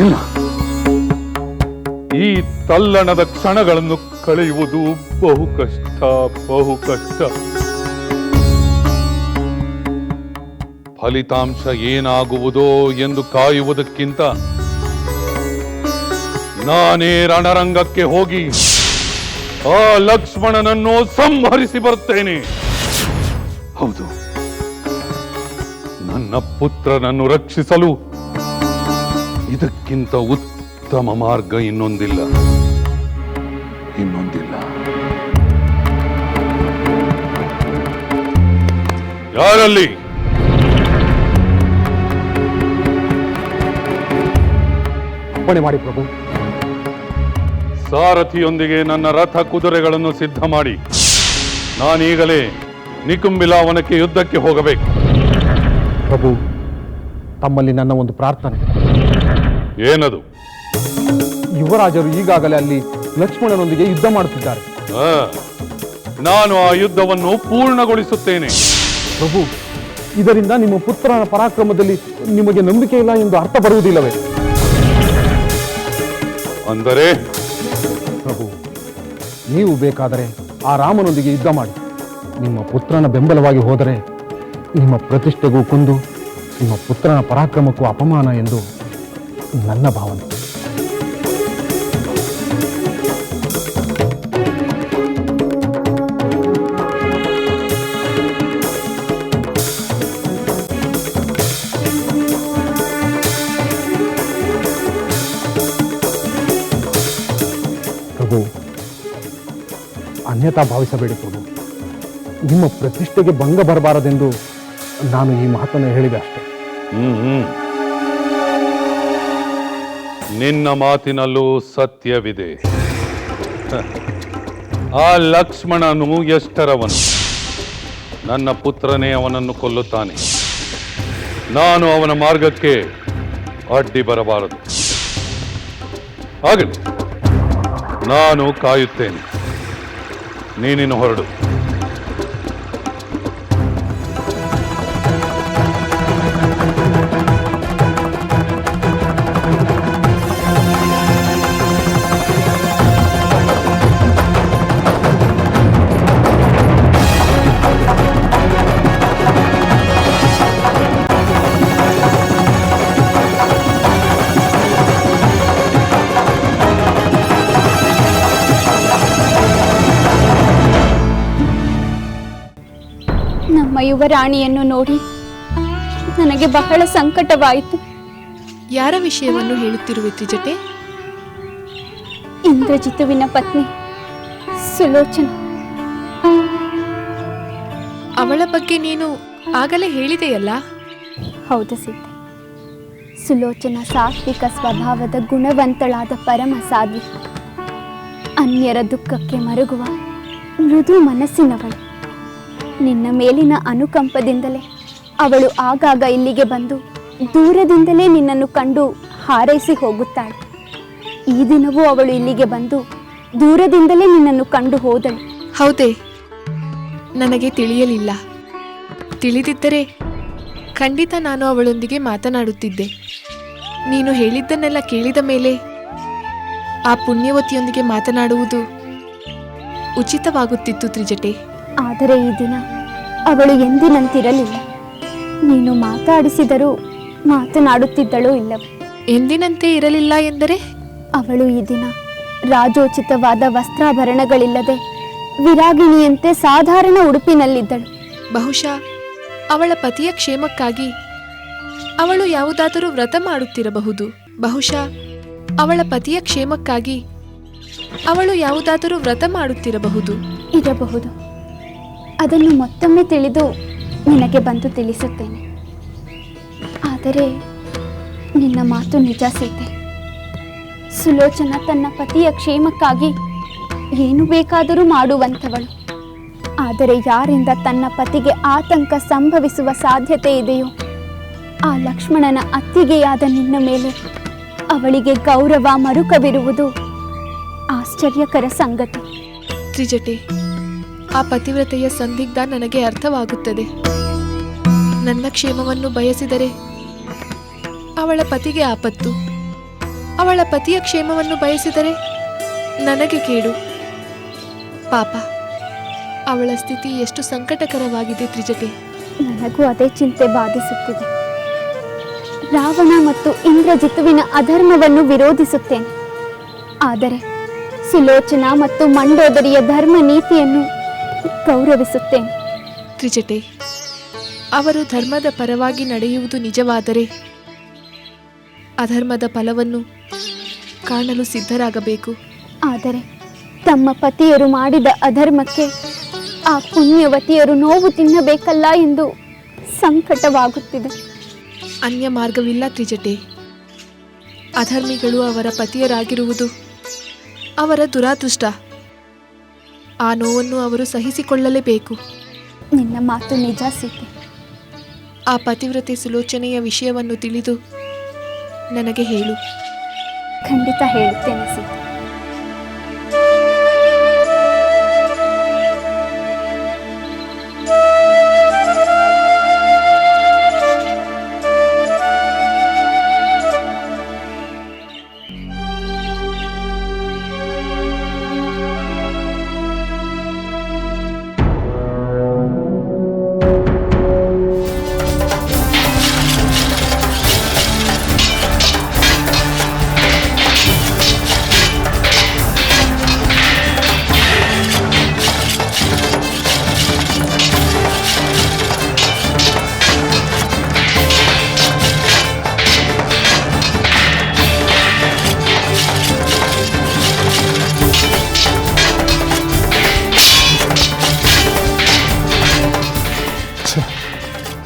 ಇಲ್ಲ, ಈ ತಲ್ಲಣದ ಕ್ಷಣಗಳನ್ನು ಕಳೆಯುವುದು ಬಹು ಕಷ್ಟ, ಬಹು ಕಷ್ಟ. ಫಲಿತಾಂಶ ಏನಾಗುವುದೋ ಎಂದು ಕಾಯುವುದಕ್ಕಿಂತ ನಾನೇ ರಣರಂಗಕ್ಕೆ ಹೋಗಿ ಆ ಲಕ್ಷ್ಮಣನನ್ನು ಸಂಹರಿಸಿ ಬರುತ್ತೇನೆ. ಹೌದು, ನನ್ನ ಪುತ್ರನನ್ನು ರಕ್ಷಿಸಲು ಇದಕ್ಕಿಂತ ಉತ್ತಮ ಮಾರ್ಗ ಇನ್ನೊಂದಿಲ್ಲ. ಯಾರಲ್ಲಿ? ಅಪ್ಪಣೆ ಮಾಡಿ ಪ್ರಭು. ಸಾರಥಿಯೊಂದಿಗೆ ನನ್ನ ರಥ ಕುದುರೆಗಳನ್ನು ಸಿದ್ಧ ಮಾಡಿ ನಾನೀಗಲೇ ನಿಕುಂಬಿಲಾವನಕ್ಕೆ ಯುದ್ಧಕ್ಕೆ ಹೋಗಬೇಕು. ಪ್ರಭು, ತಮ್ಮಲ್ಲಿ ನನ್ನ ಒಂದು ಪ್ರಾರ್ಥನೆ. ಏನದು? ಯುವರಾಜರು ಈಗಾಗಲೇ ಅಲ್ಲಿ ಲಕ್ಷ್ಮಣನೊಂದಿಗೆ ಯುದ್ಧ ಮಾಡುತ್ತಿದ್ದಾರೆ. ನಾನು ಆ ಯುದ್ಧವನ್ನು ಪೂರ್ಣಗೊಳಿಸುತ್ತೇನೆ. ಪ್ರಭು, ಇದರಿಂದ ನಿಮ್ಮ ಪುತ್ರನ ಪರಾಕ್ರಮದಲ್ಲಿ ನಿಮಗೆ ನಂಬಿಕೆ ಇಲ್ಲ ಎಂದು ಅರ್ಥ ಬರುವುದಿಲ್ಲವೇ? ಅಂದರೆ ಪ್ರಭು, ನೀವು ಬೇಕಾದರೆ ಆ ರಾಮನೊಂದಿಗೆ ಯುದ್ಧ ಮಾಡಿ ನಿಮ್ಮ ಪುತ್ರನ ಬೆಂಬಲವಾಗಿ ಹೋದರೆ ನಿಮ್ಮ ಪ್ರತಿಷ್ಠೆಗೂ ಕುಂದು ನಿಮ್ಮ ಪುತ್ರನ ಪರಾಕ್ರಮಕ್ಕೂ ಅಪಮಾನ ಎಂದು ನನ್ನ ಭಾವನೆ. ಪ್ರಭು, ಅನ್ಯತಾ ಭಾವಿಸಬೇಡಿ ಪ್ರಭು. ನಿಮ್ಮ ಪ್ರತಿಷ್ಠೆಗೆ ಭಂಗ ಬರಬಾರದೆಂದು ನಾನು ಈ ಮಾತನ್ನು ಹೇಳಿದೆ ಅಷ್ಟೇ. ನಿನ್ನ ಮಾತಿನಲ್ಲೂ ಸತ್ಯವಿದೆ. ಆ ಲಕ್ಷ್ಮಣನು ಎಷ್ಟರವನು? ನನ್ನ ಪುತ್ರನೇ ಅವನನ್ನು ಕೊಲ್ಲುತ್ತಾನೆ. ನಾನು ಅವನ ಮಾರ್ಗಕ್ಕೆ ಅಡ್ಡಿ ಬರಬಾರದು. ಆಗಲಿ, ನಾನು ಕಾಯುತ್ತೇನೆ. ನೀನಿನ್ನು ಹೊರಡು. ನಮ್ಮ ಯುವರಾಣಿಯನ್ನು ನೋಡಿ ನನಗೆ ಬಹಳ ಸಂಕಟವಾಯಿತು. ಯಾರ ವಿಷಯವನ್ನು ಹೇಳುತ್ತಿರುವೆ ತ್ರಿಜಟೆ? ಇಂದ್ರಜಿತುವಿನ ಪತ್ನಿ ಸುಲೋಚನ. ಅವಳ ಬಗ್ಗೆ ನೀನು ಆಗಲೇ ಹೇಳಿದೆಯಲ್ಲ? ಹೌದು ಸೀತೆ. ಸುಲೋಚನ ಸಾತ್ವಿಕ ಸ್ವಭಾವದ ಗುಣವಂತಳಾದ ಪರಮ ಸಾಧ್ವಿ. ಅನ್ಯರ ದುಃಖಕ್ಕೆ ಮರುಗುವ ಮೃದು ಮನಸ್ಸಿನವಳು. ನಿನ್ನ ಮೇಲಿನ ಅನುಕಂಪದಿಂದಲೇ ಅವಳು ಆಗಾಗ ಇಲ್ಲಿಗೆ ಬಂದು ದೂರದಿಂದಲೇ ನಿನ್ನನ್ನು ಕಂಡು ಹಾರೈಸಿ ಹೋಗುತ್ತಾಳೆ. ಈ ದಿನವೂ ಅವಳು ಇಲ್ಲಿಗೆ ಬಂದು ದೂರದಿಂದಲೇ ನಿನ್ನನ್ನು ಕಂಡು ಹೋದಳು. ಹೌದೇ? ನನಗೆ ತಿಳಿಯಲಿಲ್ಲ. ತಿಳಿದಿದ್ದರೆ ಖಂಡಿತ ನಾನು ಅವಳೊಂದಿಗೆ ಮಾತನಾಡುತ್ತಿದ್ದೆ. ನೀನು ಹೇಳಿದ್ದನ್ನೆಲ್ಲ ಕೇಳಿದ ಮೇಲೆ ಆ ಪುಣ್ಯವತಿಯೊಂದಿಗೆ ಮಾತನಾಡುವುದು ಉಚಿತವಾಗುತ್ತಿತ್ತು ತ್ರಿಜಟೆ. ಆದರೆ ಈ ದಿನ ಅವಳು ಎಂದಿನಂತಿರಲಿಲ್ಲ. ನೀನು ಮಾತಾಡಿಸಿದರೂ ಮಾತನಾಡುತ್ತಿದ್ದಳೋ ಇಲ್ಲವೋ? ಎಂದಿನಂತೆ ಇರಲಿಲ್ಲ ಎಂದರೆ? ಅವಳು ಈ ದಿನ ರಾಜೋಚಿತವಾದ ವಸ್ತ್ರಾಭರಣಗಳಿಲ್ಲದೆ ವಿರಾಗಿಣಿಯಂತೆ ಸಾಧಾರಣ ಉಡುಪಿನಲ್ಲಿದ್ದಳು. ಬಹುಶಃ ಅವಳ ಪತಿಯ ಕ್ಷೇಮಕ್ಕಾಗಿ ಅವಳು ಯಾವುದಾದರೂ ವ್ರತ ಮಾಡುತ್ತಿರಬಹುದು. ಬಹುಶಃ ಅವಳ ಪತಿಯ ಕ್ಷೇಮಕ್ಕಾಗಿ ಅವಳು ಯಾವುದಾದರೂ ವ್ರತ ಮಾಡುತ್ತಿರಬಹುದು. ಇರಬಹುದು. ಅದನ್ನು ಮತ್ತೊಮ್ಮೆ ತಿಳಿದು ನಿನಗೆ ಬಂದು ತಿಳಿಸುತ್ತೇನೆ. ಆದರೆ ನಿನ್ನ ಮಾತು ನಿಜ ಸೀತೆ. ಸುಲೋಚನ ತನ್ನ ಪತಿಯ ಕ್ಷೇಮಕ್ಕಾಗಿ ಏನು ಬೇಕಾದರೂ ಮಾಡುವಂಥವಳು. ಆದರೆ ಯಾರಿಂದ ತನ್ನ ಪತಿಗೆ ಆತಂಕ ಸಂಭವಿಸುವ ಸಾಧ್ಯತೆ ಇದೆಯೋ ಆ ಲಕ್ಷ್ಮಣನ ಅತ್ತಿಗೆಯಾದ ನಿನ್ನ ಮೇಲೆ ಅವಳಿಗೆ ಗೌರವ ಮರುಕವಿರುವುದು ಆಶ್ಚರ್ಯಕರ ಸಂಗತಿ. ತ್ರಿಜಟೆ, ಆ ಪತಿವ್ರತೆಯ ಸಂದಿಗ್ಧ ನನಗೆ ಅರ್ಥವಾಗುತ್ತದೆ. ನನ್ನ ಕ್ಷೇಮವನ್ನು ಬಯಸಿದರೆ ಅವಳ ಪತಿಗೆ ಆಪತ್ತು, ಅವಳ ಪತಿಯ ಕ್ಷೇಮವನ್ನು ಬಯಸಿದರೆ ನನಗೆ ಕೇಡು. ಪಾಪ, ಅವಳ ಸ್ಥಿತಿ ಎಷ್ಟು ಸಂಕಟಕರವಾಗಿದೆ ತ್ರಿಜಟೆ. ನನಗೂ ಅದೇ ಚಿಂತೆ ಬಾಧಿಸುತ್ತಿದೆ. ರಾವಣ ಮತ್ತು ಇಂದ್ರಜಿತುವಿನ ಅಧರ್ಮವನ್ನು ವಿರೋಧಿಸುತ್ತೇನೆ. ಆದರೆ ಸುಲೋಚನಾ ಮತ್ತು ಮಂಡೋದರಿಯ ಧರ್ಮ ನೀತಿಯನ್ನು ಗೌರವಿಸುತ್ತೇನೆ. ತ್ರಿಜಟೆ, ಅವರು ಧರ್ಮದ ಪರವಾಗಿ ನಡೆಯುವುದು ನಿಜವಾದರೆ ಅಧರ್ಮದ ಫಲವನ್ನು ಕಾಣಲು ಸಿದ್ಧರಾಗಬೇಕು. ಆದರೆ ತಮ್ಮ ಪತಿಯರು ಮಾಡಿದ ಅಧರ್ಮಕ್ಕೆ ಆ ಪುಣ್ಯವತಿಯರು ನೋವು ತಿನ್ನಬೇಕಲ್ಲ ಎಂದು ಸಂಕಟವಾಗುತ್ತಿದೆ. ಅನ್ಯ ಮಾರ್ಗವಿಲ್ಲ ತ್ರಿಜಟೆ. ಅಧರ್ಮಿಗಳು ಅವರ ಪತಿಯರಾಗಿರುವುದು ಅವರ ದುರಾದೃಷ್ಟ. ಆ ನೋವನ್ನು ಅವರು ಸಹಿಸಿಕೊಳ್ಳಲೇಬೇಕು. ನಿನ್ನ ಮಾತು ನಿಜ ಸೀತೆ. ಆ ಪತಿವ್ರತೆ ಸುಲೋಚನೆಯ ವಿಷಯವನ್ನು ತಿಳಿದು ನನಗೆ ಹೇಳು. ಖಂಡಿತ ಹೇಳುತ್ತೇನೆ ಸೀತೆ.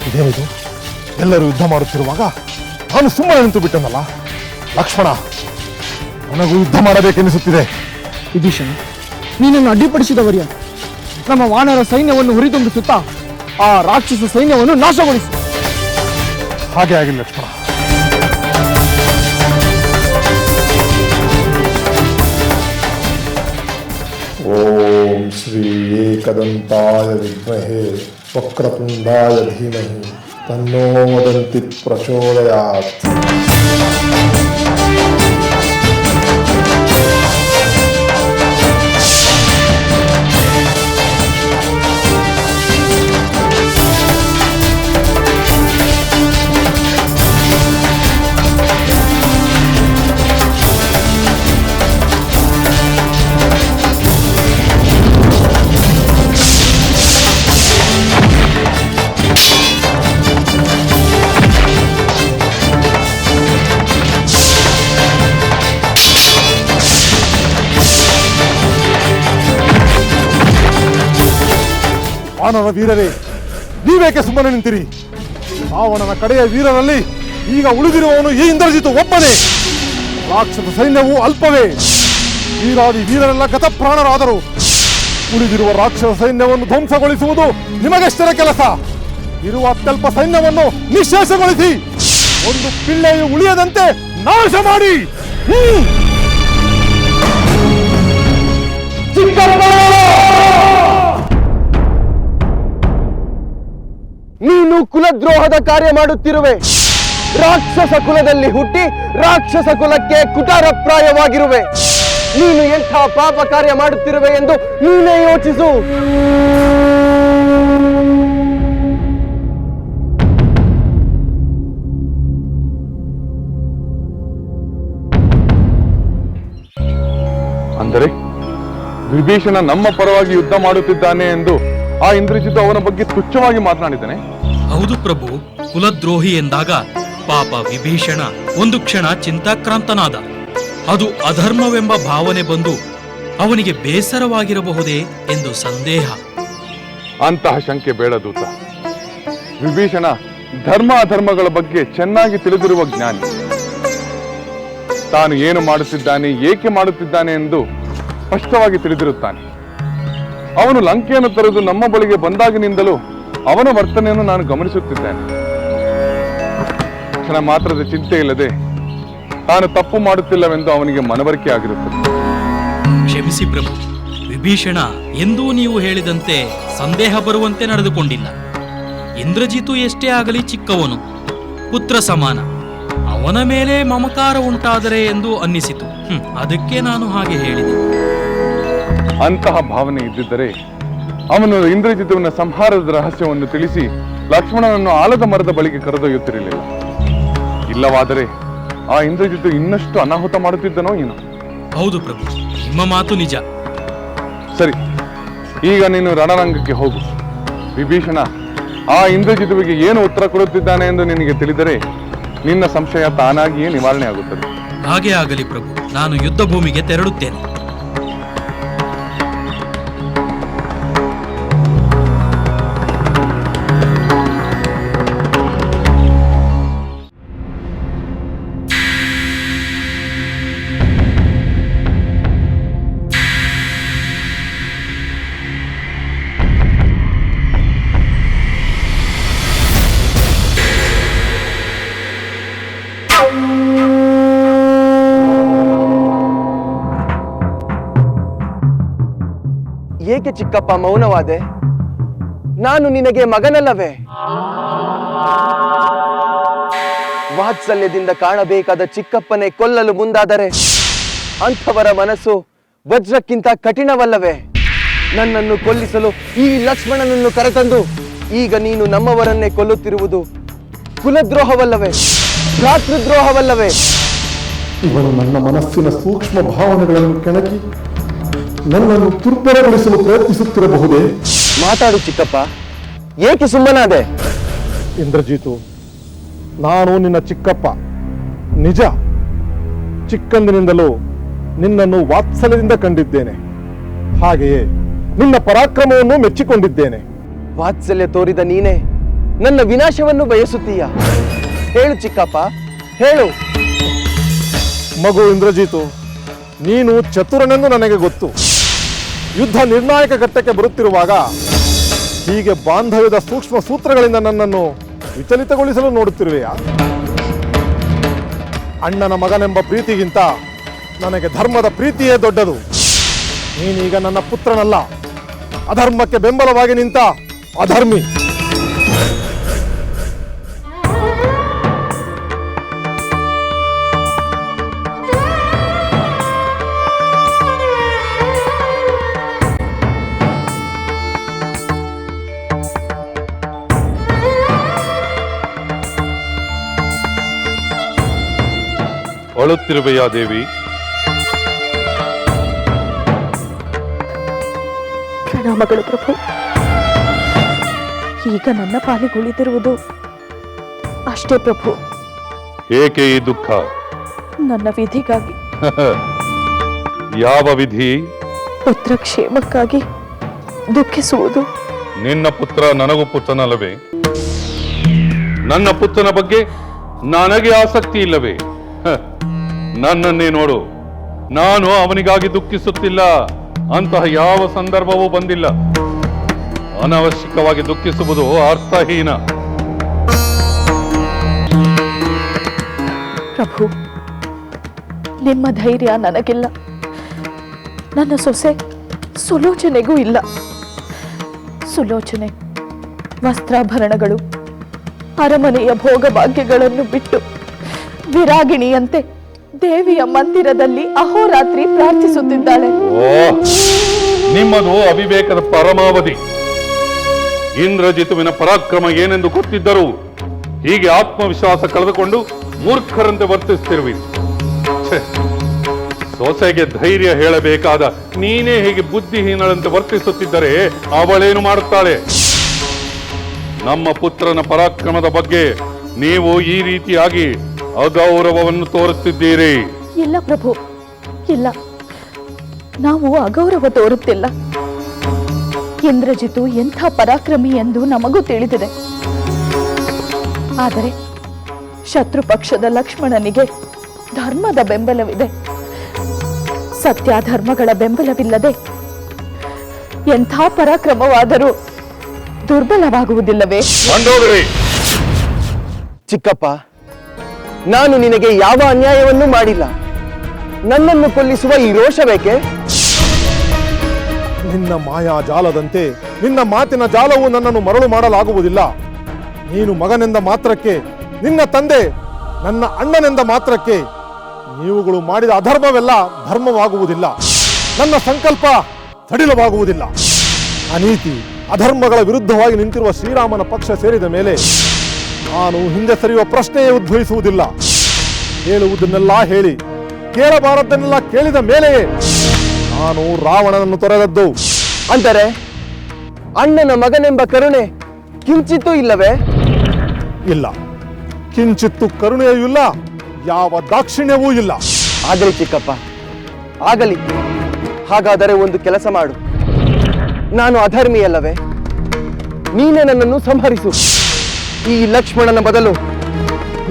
ಇದೇನಿದು? ಎಲ್ಲರೂ ಯುದ್ಧ ಮಾಡುತ್ತಿರುವಾಗ ನಾನು ಸುಮ್ಮನೆ ನಿಂತು ಬಿಟ್ಟನಲ್ಲ. ಲಕ್ಷ್ಮಣ, ನನಗೂ ಯುದ್ಧ ಮಾಡಬೇಕೆನಿಸುತ್ತಿದೆ. ವಿಭೀಷಣ, ನೀನನ್ನು ಅಡ್ಡಿಪಡಿಸಿದವರಿಯ ನಮ್ಮ ವಾನರ ಸೈನ್ಯವನ್ನು ಹುರಿದುಂಬಿಸುತ್ತಾ ಆ ರಾಕ್ಷಸ ಸೈನ್ಯವನ್ನು ನಾಶಗೊಳಿಸು. ಹಾಗೆ ಆಗಿಲ್ಲ ಲಕ್ಷ್ಮಣ. ಓಂ ಶ್ರೀ ಏಕದಂತಾಯ ವಿದ್ಮಹೇ ವಕ್ರತುಂಡಾಯ ಧೀಮಹಿ ತನ್ನೋ ವದಂತಿ ಪ್ರಚೋದಯಾತ್. ವಾನರ ವೀರರೇ, ನೀವೇಕೆ ಸುಮ್ಮನೆ ನಿಂತಿರಿ? ರಾವಣನ ಕಡೆಯ ವೀರರಲ್ಲಿ ಈಗ ಉಳಿದಿರುವವನು ಈ ಇಂದ್ರಜಿತು ಒಬ್ಬನೇ. ರಾಕ್ಷಸ ಸೈನ್ಯವು ಅಲ್ಪವೇ. ವೀರಾದಿ ವೀರರೆಲ್ಲ ಗತಪ್ರಾಣರಾದರು. ಉಳಿದಿರುವ ರಾಕ್ಷಸ ಸೈನ್ಯವನ್ನು ಧ್ವಂಸಗೊಳಿಸುವುದು ನಿಮಗೆಷ್ಟರ ಕೆಲಸ. ಇರುವ ಅತ್ಯಲ್ಪ ಸೈನ್ಯವನ್ನು ನಿಶ್ಶೇಷಗೊಳಿಸಿ ಒಂದು ಪಿಳ್ಳೆಯು ಉಳಿಯದಂತೆ ನಾಶ ಮಾಡಿ. ನೀನು ಕುಲದ್ರೋಹದ ಕಾರ್ಯ ಮಾಡುತ್ತಿರುವೆ. ರಾಕ್ಷಸ ಕುಲದಲ್ಲಿ ಹುಟ್ಟಿ ರಾಕ್ಷಸ ಕುಲಕ್ಕೆ ಕುಟಾರಪ್ರಾಯವಾಗಿರುವೆ. ನೀನು ಎಂಥ ಪಾಪ ಕಾರ್ಯ ಮಾಡುತ್ತಿರುವೆ ಎಂದು ನೀನೇ ಯೋಚಿಸು. ಅಂದರೆ ವಿಭೀಷಣ ನಮ್ಮ ಪರವಾಗಿ ಯುದ್ಧ ಮಾಡುತ್ತಿದ್ದಾನೆ ಎಂದು ಆ ಇಂದ್ರಜಿತು ಅವನ ಬಗ್ಗೆ ತುಚ್ಛವಾಗಿ ಮಾತನಾಡಿದ್ದಾನೆ. ಹೌದು ಪ್ರಭು, ಕುಲದ್ರೋಹಿ ಎಂದಾಗ ಪಾಪ ವಿಭೀಷಣ ಒಂದು ಕ್ಷಣ ಚಿಂತಾಕ್ರಾಂತನಾದ. ಅದು ಅಧರ್ಮವೆಂಬ ಭಾವನೆ ಬಂದು ಅವನಿಗೆ ಬೇಸರವಾಗಿರಬಹುದೇ ಎಂದು ಸಂದೇಹ. ಅಂತಹ ಶಂಕೆ ಬೇಡ ದೂತ. ವಿಭೀಷಣ ಧರ್ಮ ಅಧರ್ಮಗಳ ಬಗ್ಗೆ ಚೆನ್ನಾಗಿ ತಿಳಿದಿರುವ ಜ್ಞಾನಿ. ತಾನು ಏನು ಮಾಡುತ್ತಿದ್ದಾನೆ, ಏಕೆ ಮಾಡುತ್ತಿದ್ದಾನೆ ಎಂದು ಸ್ಪಷ್ಟವಾಗಿ ತಿಳಿದಿರುತ್ತಾನೆ. ಅವನು ಲಂಕೆಯನ್ನು ತೊರೆದು ನಮ್ಮ ಬಳಿಗೆ ಬಂದಾಗಿನಿಂದಲೂ ಅವನ ವರ್ತನೆಯನ್ನು ನಾನು ಗಮನಿಸುತ್ತಿದ್ದೇನೆ. ಕ್ಷಣ ಮಾತ್ರದ ಚಿಂತೆ ಇಲ್ಲದೆ ತಾನು ತಪ್ಪು ಮಾಡುತ್ತಿಲ್ಲವೆಂದು ಅವನಿಗೆ ಮನವರಿಕೆ ಆಗಿರುತ್ತದೆ. ಕ್ಷಮಿಸಿ ಪ್ರಭು, ವಿಭೀಷಣ ಎಂದೂ ನೀವು ಹೇಳಿದಂತೆ ಸಂದೇಹ ಬರುವಂತೆ ನಡೆದುಕೊಂಡಿಲ್ಲ. ಇಂದ್ರಜಿತು ಎಷ್ಟೇ ಆಗಲಿ ಚಿಕ್ಕವನು, ಪುತ್ರ ಸಮಾನ. ಅವನ ಮೇಲೆ ಮಮಕಾರ ಉಂಟಾದರೆ ಎಂದು ಅನ್ನಿಸಿತು. ಅದಕ್ಕೆ ನಾನು ಹಾಗೆ ಹೇಳಿದೆ. ಅಂತಹ ಭಾವನೆ ಇದ್ದಿದ್ದರೆ ಅವನು ಇಂದ್ರಜಿತುವಿನ ಸಂಹಾರದ ರಹಸ್ಯವನ್ನು ತಿಳಿಸಿ ಲಕ್ಷ್ಮಣನನ್ನು ಆಲದ ಮರದ ಬಳಿಗೆ ಕರೆದೊಯ್ಯುತ್ತಿರಲಿಲ್ಲ. ಇಲ್ಲವಾದರೆ ಆ ಇಂದ್ರಜಿತು ಇನ್ನಷ್ಟು ಅನಾಹುತ ಮಾಡುತ್ತಿದ್ದನೋ ಏನೋ. ಹೌದು ಪ್ರಭು, ನಿಮ್ಮ ಮಾತು ನಿಜ. ಸರಿ, ಈಗ ನೀನು ರಣರಂಗಕ್ಕೆ ಹೋಗು. ವಿಭೀಷಣ ಆ ಇಂದ್ರಜಿತುವಿಗೆ ಏನು ಉತ್ತರ ಕೊಡುತ್ತಿದ್ದಾನೆ ಎಂದು ನಿನಗೆ ತಿಳಿದರೆ ನಿನ್ನ ಸಂಶಯ ತಾನಾಗಿಯೇ ನಿವಾರಣೆ ಆಗುತ್ತದೆ. ಹಾಗೆ ಆಗಲಿ ಪ್ರಭು, ನಾನು ಯುದ್ಧ ಭೂಮಿಗೆ ತೆರಳುತ್ತೇನೆ. ಏಕೆ ಚಿಕ್ಕಪ್ಪ ಮೌನವಾದೆ? ನಾನು ನಿನಗೆ ಮಗನಲ್ಲವೇ? ವಾತ್ಸಲ್ಯದಿಂದ ಕಾಣಬೇಕಾದ ಚಿಕ್ಕಪ್ಪನೇ ಕೊಲ್ಲಲು ಮುಂದಾದರೆ ಅಂಥವರ ಮನಸ್ಸು ವಜ್ರಕ್ಕಿಂತ ಕಠಿಣವಲ್ಲವೇ? ನನ್ನನ್ನು ಕೊಲ್ಲಿಸಲು ಈ ಲಕ್ಷ್ಮಣನನ್ನು ಕರೆತಂದು ಈಗ ನೀನು ನಮ್ಮವರನ್ನೇ ಕೊಲ್ಲುತ್ತಿರುವುದು ಕುಲದ್ರೋಹವಲ್ಲವೇ? ಭ್ರಾತೃದ್ರೋಹವಲ್ಲವೇ? ಇವನು ನನ್ನ ಮನಸ್ಸಿನ ಸೂಕ್ಷ್ಮ ಭಾವನೆಗಳನ್ನು ಕೆಣಕಿ ನನ್ನನ್ನು ತುರ್ಪರಗೊಳಿಸಲು ಪ್ರಯತ್ನಿಸುತ್ತಿರಬಹುದೇ? ಮಾತಾಡು ಚಿಕ್ಕಪ್ಪ, ಏಕೆ ಸುಮ್ಮನಾದೆ? ಇಂದ್ರಜಿತು, ನಾನು ನಿನ್ನ ಚಿಕ್ಕಪ್ಪ ನಿಜ. ಚಿಕ್ಕಂದಿನಿಂದಲೂ ನಿನ್ನನ್ನು ವಾತ್ಸಲ್ಯದಿಂದ ಕಂಡಿದ್ದೇನೆ. ಹಾಗೆಯೇ ನಿನ್ನ ಪರಾಕ್ರಮವನ್ನು ಮೆಚ್ಚಿಕೊಂಡಿದ್ದೇನೆ. ವಾತ್ಸಲ್ಯ ತೋರಿದ ನೀನೇ ನನ್ನ ವಿನಾಶವನ್ನು ಬಯಸುತ್ತೀಯ? ಹೇಳು ಚಿಕ್ಕಪ್ಪ, ಹೇಳು. ಮಗು ಇಂದ್ರಜಿತು, ನೀನು ಚತುರನೆಂದು ನನಗೆ ಗೊತ್ತು. ಯುದ್ಧ ನಿರ್ಣಾಯಕ ಘಟ್ಟಕ್ಕೆ ಬರುತ್ತಿರುವಾಗ ಹೀಗೆ ಬಾಂಧವ್ಯದ ಸೂಕ್ಷ್ಮ ಸೂತ್ರಗಳಿಂದ ನನ್ನನ್ನು ವಿಚಲಿತಗೊಳಿಸಲು ನೋಡುತ್ತಿರುವೆಯಾ? ಅಣ್ಣನ ಮಗನೆಂಬ ಪ್ರೀತಿಗಿಂತ ನನಗೆ ಧರ್ಮದ ಪ್ರೀತಿಯೇ ದೊಡ್ಡದು. ನೀನೀಗ ನನ್ನ ಪುತ್ರನಲ್ಲ, ಅಧರ್ಮಕ್ಕೆ ಬೆಂಬಲವಾಗಿ ನಿಂತ ಅಧರ್ಮಿ. ಅಳುತ್ತಿರುವೆಯಾ ದೇವಿ? ಪ್ರಣಾಮಗಳು ಪ್ರಭು. ಈಗ ನನ್ನ ಪಾಲಿಗುಳಿದಿರುವುದು ಅಷ್ಟೇ ಪ್ರಭು. ಏಕೆ ಈ ದುಃಖ? ನನ್ನ ವಿಧಿಗಾಗಿ. ಯಾವ ವಿಧಿ? ಪುತ್ರ ಕ್ಷೇಮಕ್ಕಾಗಿ ದುಃಖಿಸುವುದು. ನಿನ್ನ ಪುತ್ರ ನನಗೂ ಪುತ್ರನಲ್ಲವೇ? ನನ್ನ ಪುತ್ರನ ಬಗ್ಗೆ ನನಗೆ ಆಸಕ್ತಿ ಇಲ್ಲವೇ? ನನ್ನನ್ನೇ ನೋಡು, ನಾನು ಅವನಿಗಾಗಿ ದುಃಖಿಸುತ್ತಿಲ್ಲ. ಅಂತಹ ಯಾವ ಸಂದರ್ಭವೂ ಬಂದಿಲ್ಲ. ಅನವಶ್ಯಕವಾಗಿ ದುಃಖಿಸುವುದು ಅರ್ಥಹೀನ. ಪ್ರಭು, ನಿಮ್ಮ ಧೈರ್ಯ ನನಗಿಲ್ಲ. ನನ್ನ ಸೊಸೆ ಸುಲೋಚನೆಗೂ ಇಲ್ಲ. ಸುಲೋಚನೆ ವಸ್ತ್ರಾಭರಣಗಳು, ಅರಮನೆಯ ಭೋಗಭಾಗ್ಯಗಳನ್ನು ಬಿಟ್ಟು ವಿರಾಗಿಣಿಯಂತೆ ದೇವಿಯ ಮಂದಿರದಲ್ಲಿ ಅಹೋರಾತ್ರಿ ಪ್ರಾರ್ಥಿಸುತ್ತಿದ್ದಾಳೆ. ನಿಮ್ಮದು ಅವಿವೇಕದ ಪರಮಾವಧಿ. ಇಂದ್ರಜಿತುವಿನ ಪರಾಕ್ರಮ ಏನೆಂದು ಗೊತ್ತಿದ್ದರೂ ಹೀಗೆ ಆತ್ಮವಿಶ್ವಾಸ ಕಳೆದುಕೊಂಡು ಮೂರ್ಖರಂತೆ ವರ್ತಿಸುತ್ತಿರುವಿರಿ. ಸೊಸೆಗೆ ಧೈರ್ಯ ಹೇಳಬೇಕಾದ ನೀನೇ ಹೀಗೆ ಬುದ್ಧಿಹೀನರಂತೆ ವರ್ತಿಸುತ್ತಿದ್ದರೆ ಅವಳೇನು ಮಾಡುತ್ತಾಳೆ? ನಮ್ಮ ಪುತ್ರನ ಪರಾಕ್ರಮದ ಬಗ್ಗೆ ನೀವು ಈ ರೀತಿಯಾಗಿ ಅಗೌರವವನ್ನು ತೋರುತ್ತಿದ್ದೀರಿ. ಇಲ್ಲ ಪ್ರಭು, ಇಲ್ಲ, ನಾವು ಅಗೌರವ ತೋರುತ್ತಿಲ್ಲ. ಇಂದ್ರಜಿತು ಎಂಥ ಪರಾಕ್ರಮಿ ಎಂದು ನಮಗೂ ತಿಳಿದಿದೆ. ಆದರೆ ಶತ್ರು ಪಕ್ಷದ ಲಕ್ಷ್ಮಣನಿಗೆ ಧರ್ಮದ ಬೆಂಬಲವಿದೆ. ಸತ್ಯಾಧರ್ಮಗಳ ಬೆಂಬಲವಿಲ್ಲದೆ ಎಂಥ ಪರಾಕ್ರಮವಾದರೂ ದುರ್ಬಲವಾಗುವುದಿಲ್ಲವೇ? ಚಿಕ್ಕಪ್ಪ, ನಾನು ನಿನಗೆ ಯಾವ ಅನ್ಯಾಯವನ್ನೂ ಮಾಡಿಲ್ಲ. ನನ್ನನ್ನು ಕೊಲ್ಲಿಸುವ ಈ ರೋಷ ಬೇಕೆ? ನಿನ್ನ ಮಾಯಾ ಜಾಲದಂತೆ ನಿನ್ನ ಮಾತಿನ ಜಾಲವು ನನ್ನನ್ನು ಮರಳು ಮಾಡಲಾಗುವುದಿಲ್ಲ. ನೀನು ಮಗನೆಂದ ಮಾತ್ರಕ್ಕೆ ನಿನ್ನ ತಂದೆ ನನ್ನ ಅಣ್ಣನೆಂದ ಮಾತ್ರಕ್ಕೆ ನೀವುಗಳು ಮಾಡಿದ ಅಧರ್ಮವೆಲ್ಲ ಧರ್ಮವಾಗುವುದಿಲ್ಲ. ನನ್ನ ಸಂಕಲ್ಪ ಸಡಿಲವಾಗುವುದಿಲ್ಲ. ಅನೀತಿ ಅಧರ್ಮಗಳ ವಿರುದ್ಧವಾಗಿ ನಿಂತಿರುವ ಶ್ರೀರಾಮನ ಪಕ್ಷ ಸೇರಿದ ಮೇಲೆ ನಾನು ಹಿಂದೆ ಸರಿಯುವ ಪ್ರಶ್ನೆಯೇ ಉದ್ಭವಿಸುವುದಿಲ್ಲ. ಹೇಳುವುದನ್ನೆಲ್ಲ ಹೇಳಿ ಕೇಳಬಾರದನ್ನೆಲ್ಲ ಕೇಳಿದ ಮೇಲೆಯೇ ನಾನು ರಾವಣನನ್ನು ತೊರೆದದ್ದು. ಅಂದರೆ ಅಣ್ಣನ ಮಗನೆಂಬ ಕರುಣೆ ಕಿಂಚಿತ್ತೂ ಇಲ್ಲವೇ? ಇಲ್ಲ, ಕಿಂಚಿತ್ತು ಕರುಣೆಯೂ ಇಲ್ಲ, ಯಾವ ದಾಕ್ಷಿಣ್ಯವೂ ಇಲ್ಲ. ಆಗಲಿ ಚಿಕ್ಕಪ್ಪ, ಆಗಲಿ. ಹಾಗಾದರೆ ಒಂದು ಕೆಲಸ ಮಾಡು. ನಾನು ಅಧರ್ಮಿಯಲ್ಲವೇ? ನೀನೇ ನನ್ನನ್ನು ಸಂಹರಿಸು. ಈ ಲಕ್ಷ್ಮಣನ ಬದಲು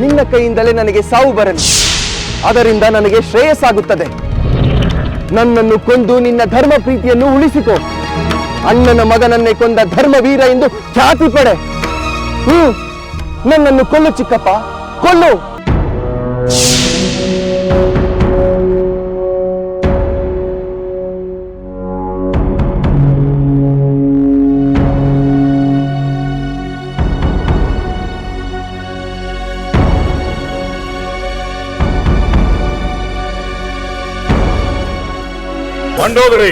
ನಿನ್ನ ಕೈಯಿಂದಲೇ ನನಗೆ ಸಾವು ಬರಲಿ. ಅದರಿಂದ ನನಗೆ ಶ್ರೇಯಸ್ಸಾಗುತ್ತದೆ. ನನ್ನನ್ನು ಕೊಂದು ನಿನ್ನ ಧರ್ಮ ಪ್ರೀತಿಯನ್ನು ಉಳಿಸಿಕೊ. ಅಣ್ಣನ ಮಗನನ್ನೇ ಕೊಂದ ಧರ್ಮವೀರ ಎಂದು ಖ್ಯಾತಿ ಪಡೆ. ನನ್ನನ್ನು ಕೊಲ್ಲು ಚಿಕ್ಕಪ್ಪ, ಕೊಲ್ಲು. ಮಂಡೋದರಿ,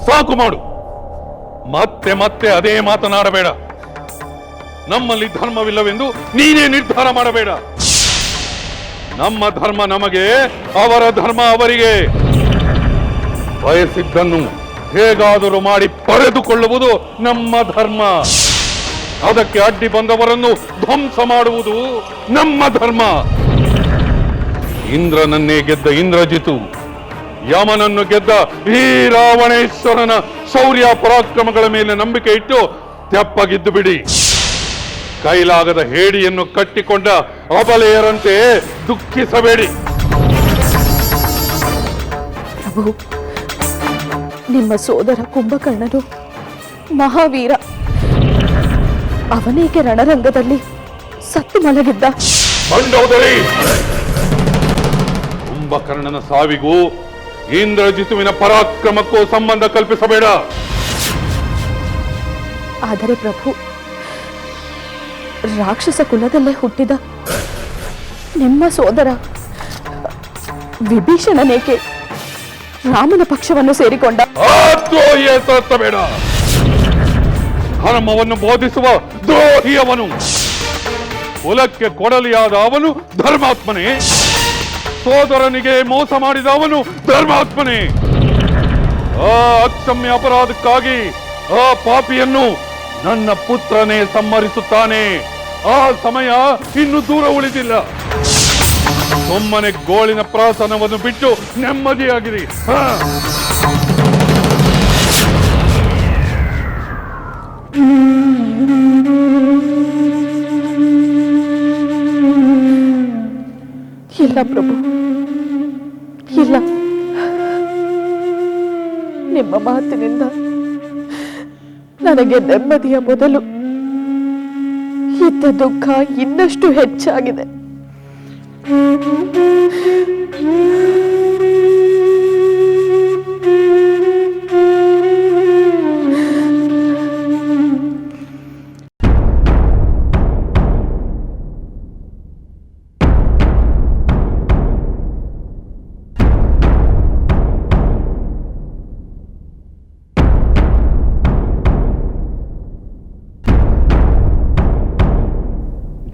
ಸಾಕು ಮಾಡು. ಮತ್ತೆ ಮತ್ತೆ ಅದೇ ಮಾತನಾಡಬೇಡ. ನಮ್ಮಲ್ಲಿ ಧರ್ಮವಿಲ್ಲವೆಂದು ನೀನೇ ನಿರ್ಧಾರ ಮಾಡಬೇಡ. ನಮ್ಮ ಧರ್ಮ ನಮಗೆ, ಅವರ ಧರ್ಮ ಅವರಿಗೆ. ಬಯಸಿದ್ದನ್ನು ಹೇಗಾದರೂ ಮಾಡಿ ಪಡೆದುಕೊಳ್ಳುವುದು ನಮ್ಮ ಧರ್ಮ. ಅದಕ್ಕೆ ಅಡ್ಡಿ ಬಂದವರನ್ನು ಧ್ವಂಸ ಮಾಡುವುದು ನಮ್ಮ ಧರ್ಮ. ಇಂದ್ರನನ್ನೇ ಗೆದ್ದ ಇಂದ್ರಜಿತು, ಯಮನನ್ನು ಗೆದ್ದ ಈ ರಾವಣೇಶ್ವರನ ಶೌರ್ಯ ಪರಾಕ್ರಮಗಳ ಮೇಲೆ ನಂಬಿಕೆ ಇಟ್ಟು ತೆಪ್ಪಗಿದ್ದು ಬಿಡಿ. ಕೈಲಾಗದ ಹೇಡಿಯನ್ನು ಕಟ್ಟಿಕೊಂಡ ಅಬಲೆಯರಂತೆ ದುಃಖಿಸಬೇಡಿ. ಪ್ರಭು, ನಿಮ್ಮ ಸೋದರ ಕುಂಭಕರ್ಣನು ಮಹಾವೀರ. ಅವನೇಕೆ ರಣರಂಗದಲ್ಲಿ ಸತ್ತು ಮಲಗಿದ್ದ? ಮಂಡೋದರಿ, ಕುಂಭಕರ್ಣನ ಸಾವಿಗೂ ಇಂದ್ರಜಿತುವಿನ ಪರಾಕ್ರಮಕ್ಕೂ ಸಂಬಂಧ ಕಲ್ಪಿಸಬೇಡ. ಆದರೆ ಪ್ರಭು, ರಾಕ್ಷಸ ಕುಲದಲ್ಲೇ ಹುಟ್ಟಿದ ನಿಮ್ಮ ಸೋದರ ವಿಭೀಷಣನೇಕೆ ರಾಮನ ಪಕ್ಷವನ್ನು ಸೇರಿಕೊಂಡ? ಬೇಡ. ಧರ್ಮವನ್ನು ಬೋಧಿಸುವ ದ್ರೋಹಿಯವನು. ಕುಲಕ್ಕೆ ಕೊಡಲಿಯಾದ ಅವನು ಧರ್ಮಾತ್ಮನೇ. ಸೋದರನಿಗೆ ಮೋಸ ಮಾಡಿದ ಅವನು ಧರ್ಮಾತ್ಮನೇ. ಆ ಅಕ್ಷಮ್ಯ ಅಪರಾಧಕ್ಕಾಗಿ ಆ ಪಾಪಿಯನ್ನು ನನ್ನ ಪುತ್ರನೇ ಸಂಹರಿಸುತ್ತಾನೆ. ಆ ಸಮಯ ಇನ್ನು ದೂರ ಉಳಿದಿಲ್ಲ. ಸುಮ್ಮನೆ ಗೋಳಿನ ಪ್ರಾಸನವನ್ನು ಬಿಟ್ಟು ನೆಮ್ಮದಿಯಾಗಿರಿ. ಇಲ್ಲ ಪ್ರಭು, ಇಲ್ಲ. ನಿಮ್ಮ ಮಾತಿನಿಂದ ನನಗೆ ನೆಮ್ಮದಿಯ ಮೊದಲು ಇದ್ದ ದುಃಖ ಇನ್ನಷ್ಟು ಹೆಚ್ಚಾಗಿದೆ.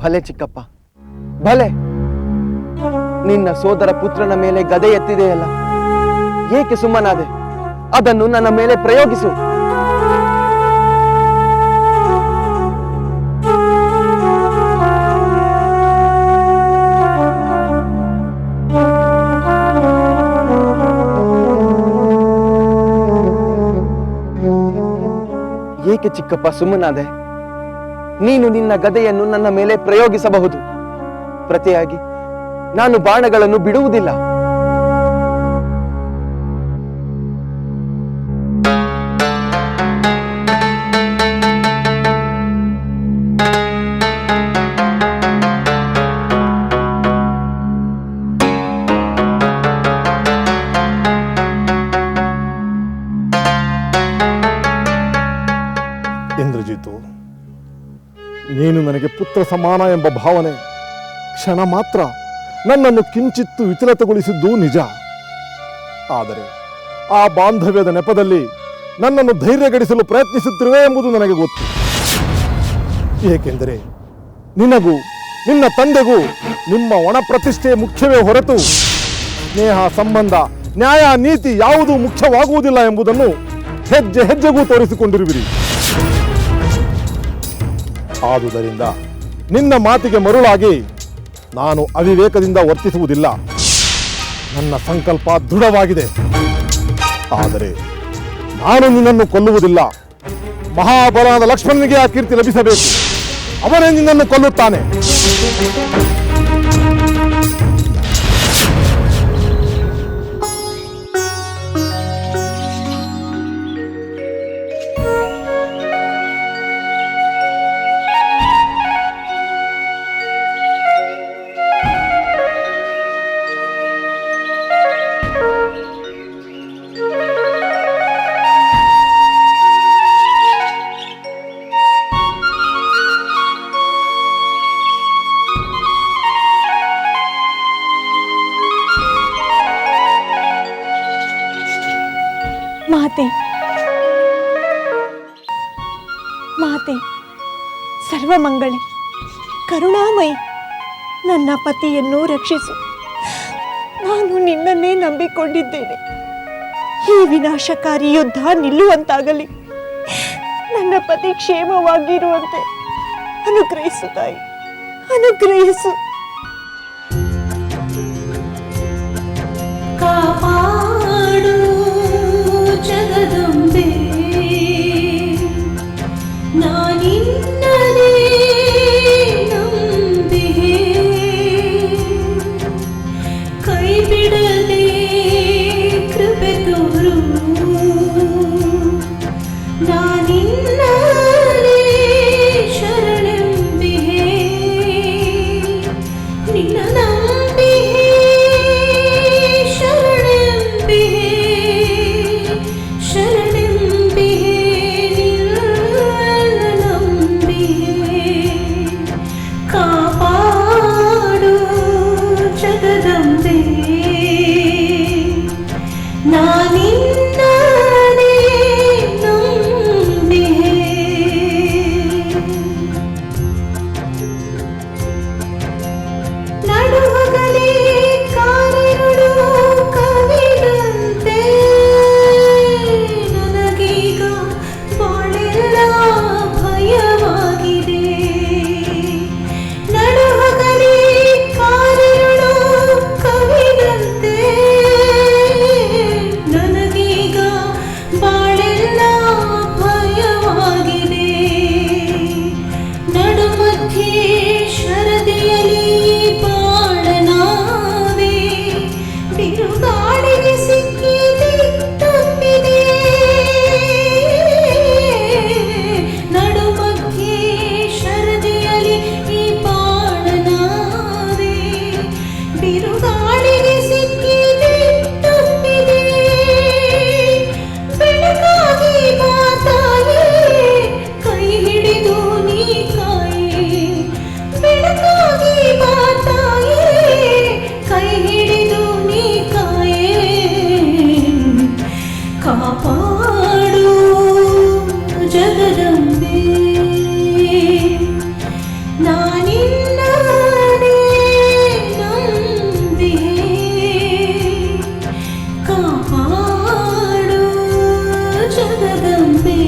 ಭಲೆ ಚಿಕ್ಕಪ್ಪ, ಭಲೆ. ನಿನ್ನ ಸೋದರ ಪುತ್ರನ ಮೇಲೆ ಗದೆ ಎತ್ತಿದೆಯಲ್ಲ, ಏಕೆ ಸುಮ್ಮನಾದೆ? ಅದನ್ನು ನನ್ನ ಮೇಲೆ ಪ್ರಯೋಗಿಸು. ಏಕೆ ಚಿಕ್ಕಪ್ಪ ಸುಮ್ಮನಾದೆ? ನೀನು ನಿನ್ನ ಗದೆಯನ್ನು ನನ್ನ ಮೇಲೆ ಪ್ರಯೋಗಿಸಬಹುದು. ಪ್ರತಿಯಾಗಿ ನಾನು ಬಾಣಗಳನ್ನು ಬಿಡುವುದಿಲ್ಲ. ಇಂದ್ರಜಿತು, ನೀನು ನನಗೆ ಪುತ್ರ ಸಮಾನ ಎಂಬ ಭಾವನೆ ಕ್ಷಣ ಮಾತ್ರ ನನ್ನನ್ನು ಕಿಂಚಿತ್ತು ವಿಚಲಿತಗೊಳಿಸಿದ್ದು ನಿಜ. ಆದರೆ ಆ ಬಾಂಧವ್ಯದ ನೆಪದಲ್ಲಿ ನನ್ನನ್ನು ಧೈರ್ಯಗಡಿಸಲು ಪ್ರಯತ್ನಿಸುತ್ತಿರುವೆ ಎಂಬುದು ನನಗೆ ಗೊತ್ತು. ಏಕೆಂದರೆ ನಿನಗೂ ನಿನ್ನ ತಂದೆಗೂ ನಿಮ್ಮ ಒಣ ಪ್ರತಿಷ್ಠೆ ಮುಖ್ಯವೇ ಹೊರತು ಸ್ನೇಹ, ಸಂಬಂಧ, ನ್ಯಾಯ, ನೀತಿ ಯಾವುದೂ ಮುಖ್ಯವಾಗುವುದಿಲ್ಲ ಎಂಬುದನ್ನು ಹೆಜ್ಜೆ ಹೆಜ್ಜೆಗೂ ತೋರಿಸಿಕೊಂಡಿರುವಿರಿ. ಆದುದರಿಂದ ನಿನ್ನ ಮಾತಿಗೆ ಮರುಳಾಗಿ ನಾನು ಅವಿವೇಕದಿಂದ ವರ್ತಿಸುವುದಿಲ್ಲ. ನನ್ನ ಸಂಕಲ್ಪ ದೃಢವಾಗಿದೆ. ಆದರೆ ನಾನು ನಿನ್ನನ್ನು ಕೊಲ್ಲುವುದಿಲ್ಲ. ಮಹಾಬಲವಾದ ಲಕ್ಷ್ಮಣನಿಗೆ ಆ ಕೀರ್ತಿ ಲಭಿಸಬೇಕು. ಅವನೇ ನಿನ್ನನ್ನು ಕೊಲ್ಲುತ್ತಾನೆ. ಮಾತೆ, ಮಾತೆ, ಸರ್ವಮಂಗಳೆ, ಕರುಣಾಮಯಿ, ನನ್ನ ಪತಿಯನ್ನು ರಕ್ಷಿಸು. ನಾನು ನಿನ್ನನ್ನೇ ನಂಬಿಕೊಂಡಿದ್ದೇನೆ. ಈ ವಿನಾಶಕಾರಿ ಯುದ್ಧ ನಿಲ್ಲುವಂತಾಗಲಿ. ನನ್ನ ಪತಿ ಕ್ಷೇಮವಾಗಿರುವಂತೆ ಅನುಗ್ರಹಿಸು ತಾಯಿ, ಅನುಗ್ರಹಿಸು. ಕಾಪಾಡು ಜಗದಂಬೆ, ನಾನಿನ್ನದೇ ನಂಬಿಹೆ. ಕೈ ಬಿಡದೆ ಕೃಪೆ ತೋರು, ನಾನಿನ್ನದೇ ಶರಣೆಂಬಿಹೆ. ನಿನ್ನ ನಂಬಿಹೆ, ಶರಣೆಂಬಿಹೆ, ಶರಣೆಂಬಿಹೆ, ನಿನ್ನ ನಂಬಿಹೆ. ಕಾಪಾಡು ಜಗದಂಬೆ, ನಾನಿನ್ನದೇ ನಂಬಿಹೆ. ನಡುಹಗಲೇ ಕಾರಿರುಳು ಕವಿದಂತೆ, ನನಗೀಗ ಬಾಳೆಲ್ಲ ಭಯವಾಗಿದೆ. ನಡುಹಗಲೇ ಕಾರಿರುಳು ಕವಿದಂತೆ, ನನಗೀಗ ಬಾಳೆಲ್ಲ ಭಯವಾಗಿದೆ. ನಡುಮಧ್ಯೆ ಶರದಿಯಲಿ ಬಾಳನಾವೆ, ಬಿರುಗಾಳಿಗೆ ಸಿಕ್ಕಿ ತಪ್ಪಿದೆ. ನಡುಮಧ್ಯೆ ಶರದಿಯಲಿ ಈ ಬಾಳನಾವೆ, ಬಿರುಗಾಳಿಗೆ ಸಿಕ್ಕಿ ತಪ್ಪಿದೆ. ಬೆಳಕಾಗಿ ಮಾತಾಯೇ, ಕೈ ಹಿಡಿದು ನೀ ಕಾಯೇ. ಬೆಳಕಾಗಿ ಮಾತಾಯೇ, ಕೈ ಹಿಡಿದು ನೀ ಕಾಯೇ. ಕಾಪಾಡು ಜಗದಂಬೆ, ನಾನಿನ್ನದೇ ನಂಬಿಹೆ. ಕಾಪಾಡು ಜಗದಂಬೆ.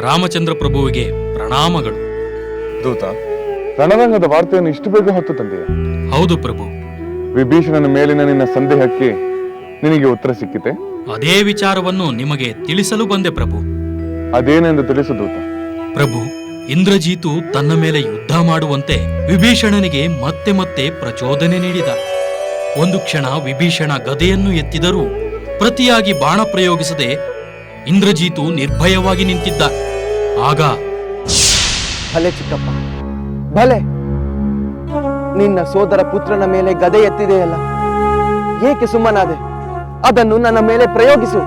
ರಾಮಚಂದ್ರ ಪ್ರಭುವಿಗೆ ಪ್ರಣಾಮಗಳು. ದೂತ, ರಣರಂಗದ ವಾರ್ತೆಯನ್ನು ಇಷ್ಟು ಬೇಗ ಹೊತ್ತು ತಂದೆಯ? ಹೌದು ಪ್ರಭು. ವಿಭೀಷಣನ ಮೇಲಿನ ನಿನ್ನ ಸಂದೇಹಕ್ಕೆ ನಿನಗೆ ಉತ್ತರ ಸಿಕ್ಕಿತೆ? ಅದೇ ವಿಚಾರವನ್ನು ನಿಮಗೆ ತಿಳಿಸಲು ಬಂದೆ ಪ್ರಭು. ಅದೇನೆಂದು ತಿಳಿಸು ದೂತ. ಪ್ರಭು, ಇಂದ್ರಜೀತು ತನ್ನ ಮೇಲೆ ಯುದ್ಧ ಮಾಡುವಂತೆ ವಿಭೀಷಣನಿಗೆ ಮತ್ತೆ ಮತ್ತೆ ಪ್ರಚೋದನೆ ನೀಡಿದ. ಒಂದು ಕ್ಷಣ ವಿಭೀಷಣ ಗದೆಯನ್ನು ಎತ್ತಿದರೂ ಪ್ರತಿಯಾಗಿ ಬಾಣ ಪ್ರಯೋಗಿಸದೆ ಇಂದ್ರಜೀತು ನಿರ್ಭಯವಾಗಿ ನಿಂತಿದ್ದ. ಆಗ ಭಲೆ ಚಿಕ್ಕಪ್ಪ, ಭಲೆ. ನಿನ್ನ ಸೋದರ ಪುತ್ರನ ಮೇಲೆ ಗದೆ ಎತ್ತಿದೆಯಲ್ಲ, ಏಕೆ ಸುಮ್ಮನಾದೆ? ಅದನ್ನು ನನ್ನ ಮೇಲೆ ಪ್ರಯೋಗಿಸು.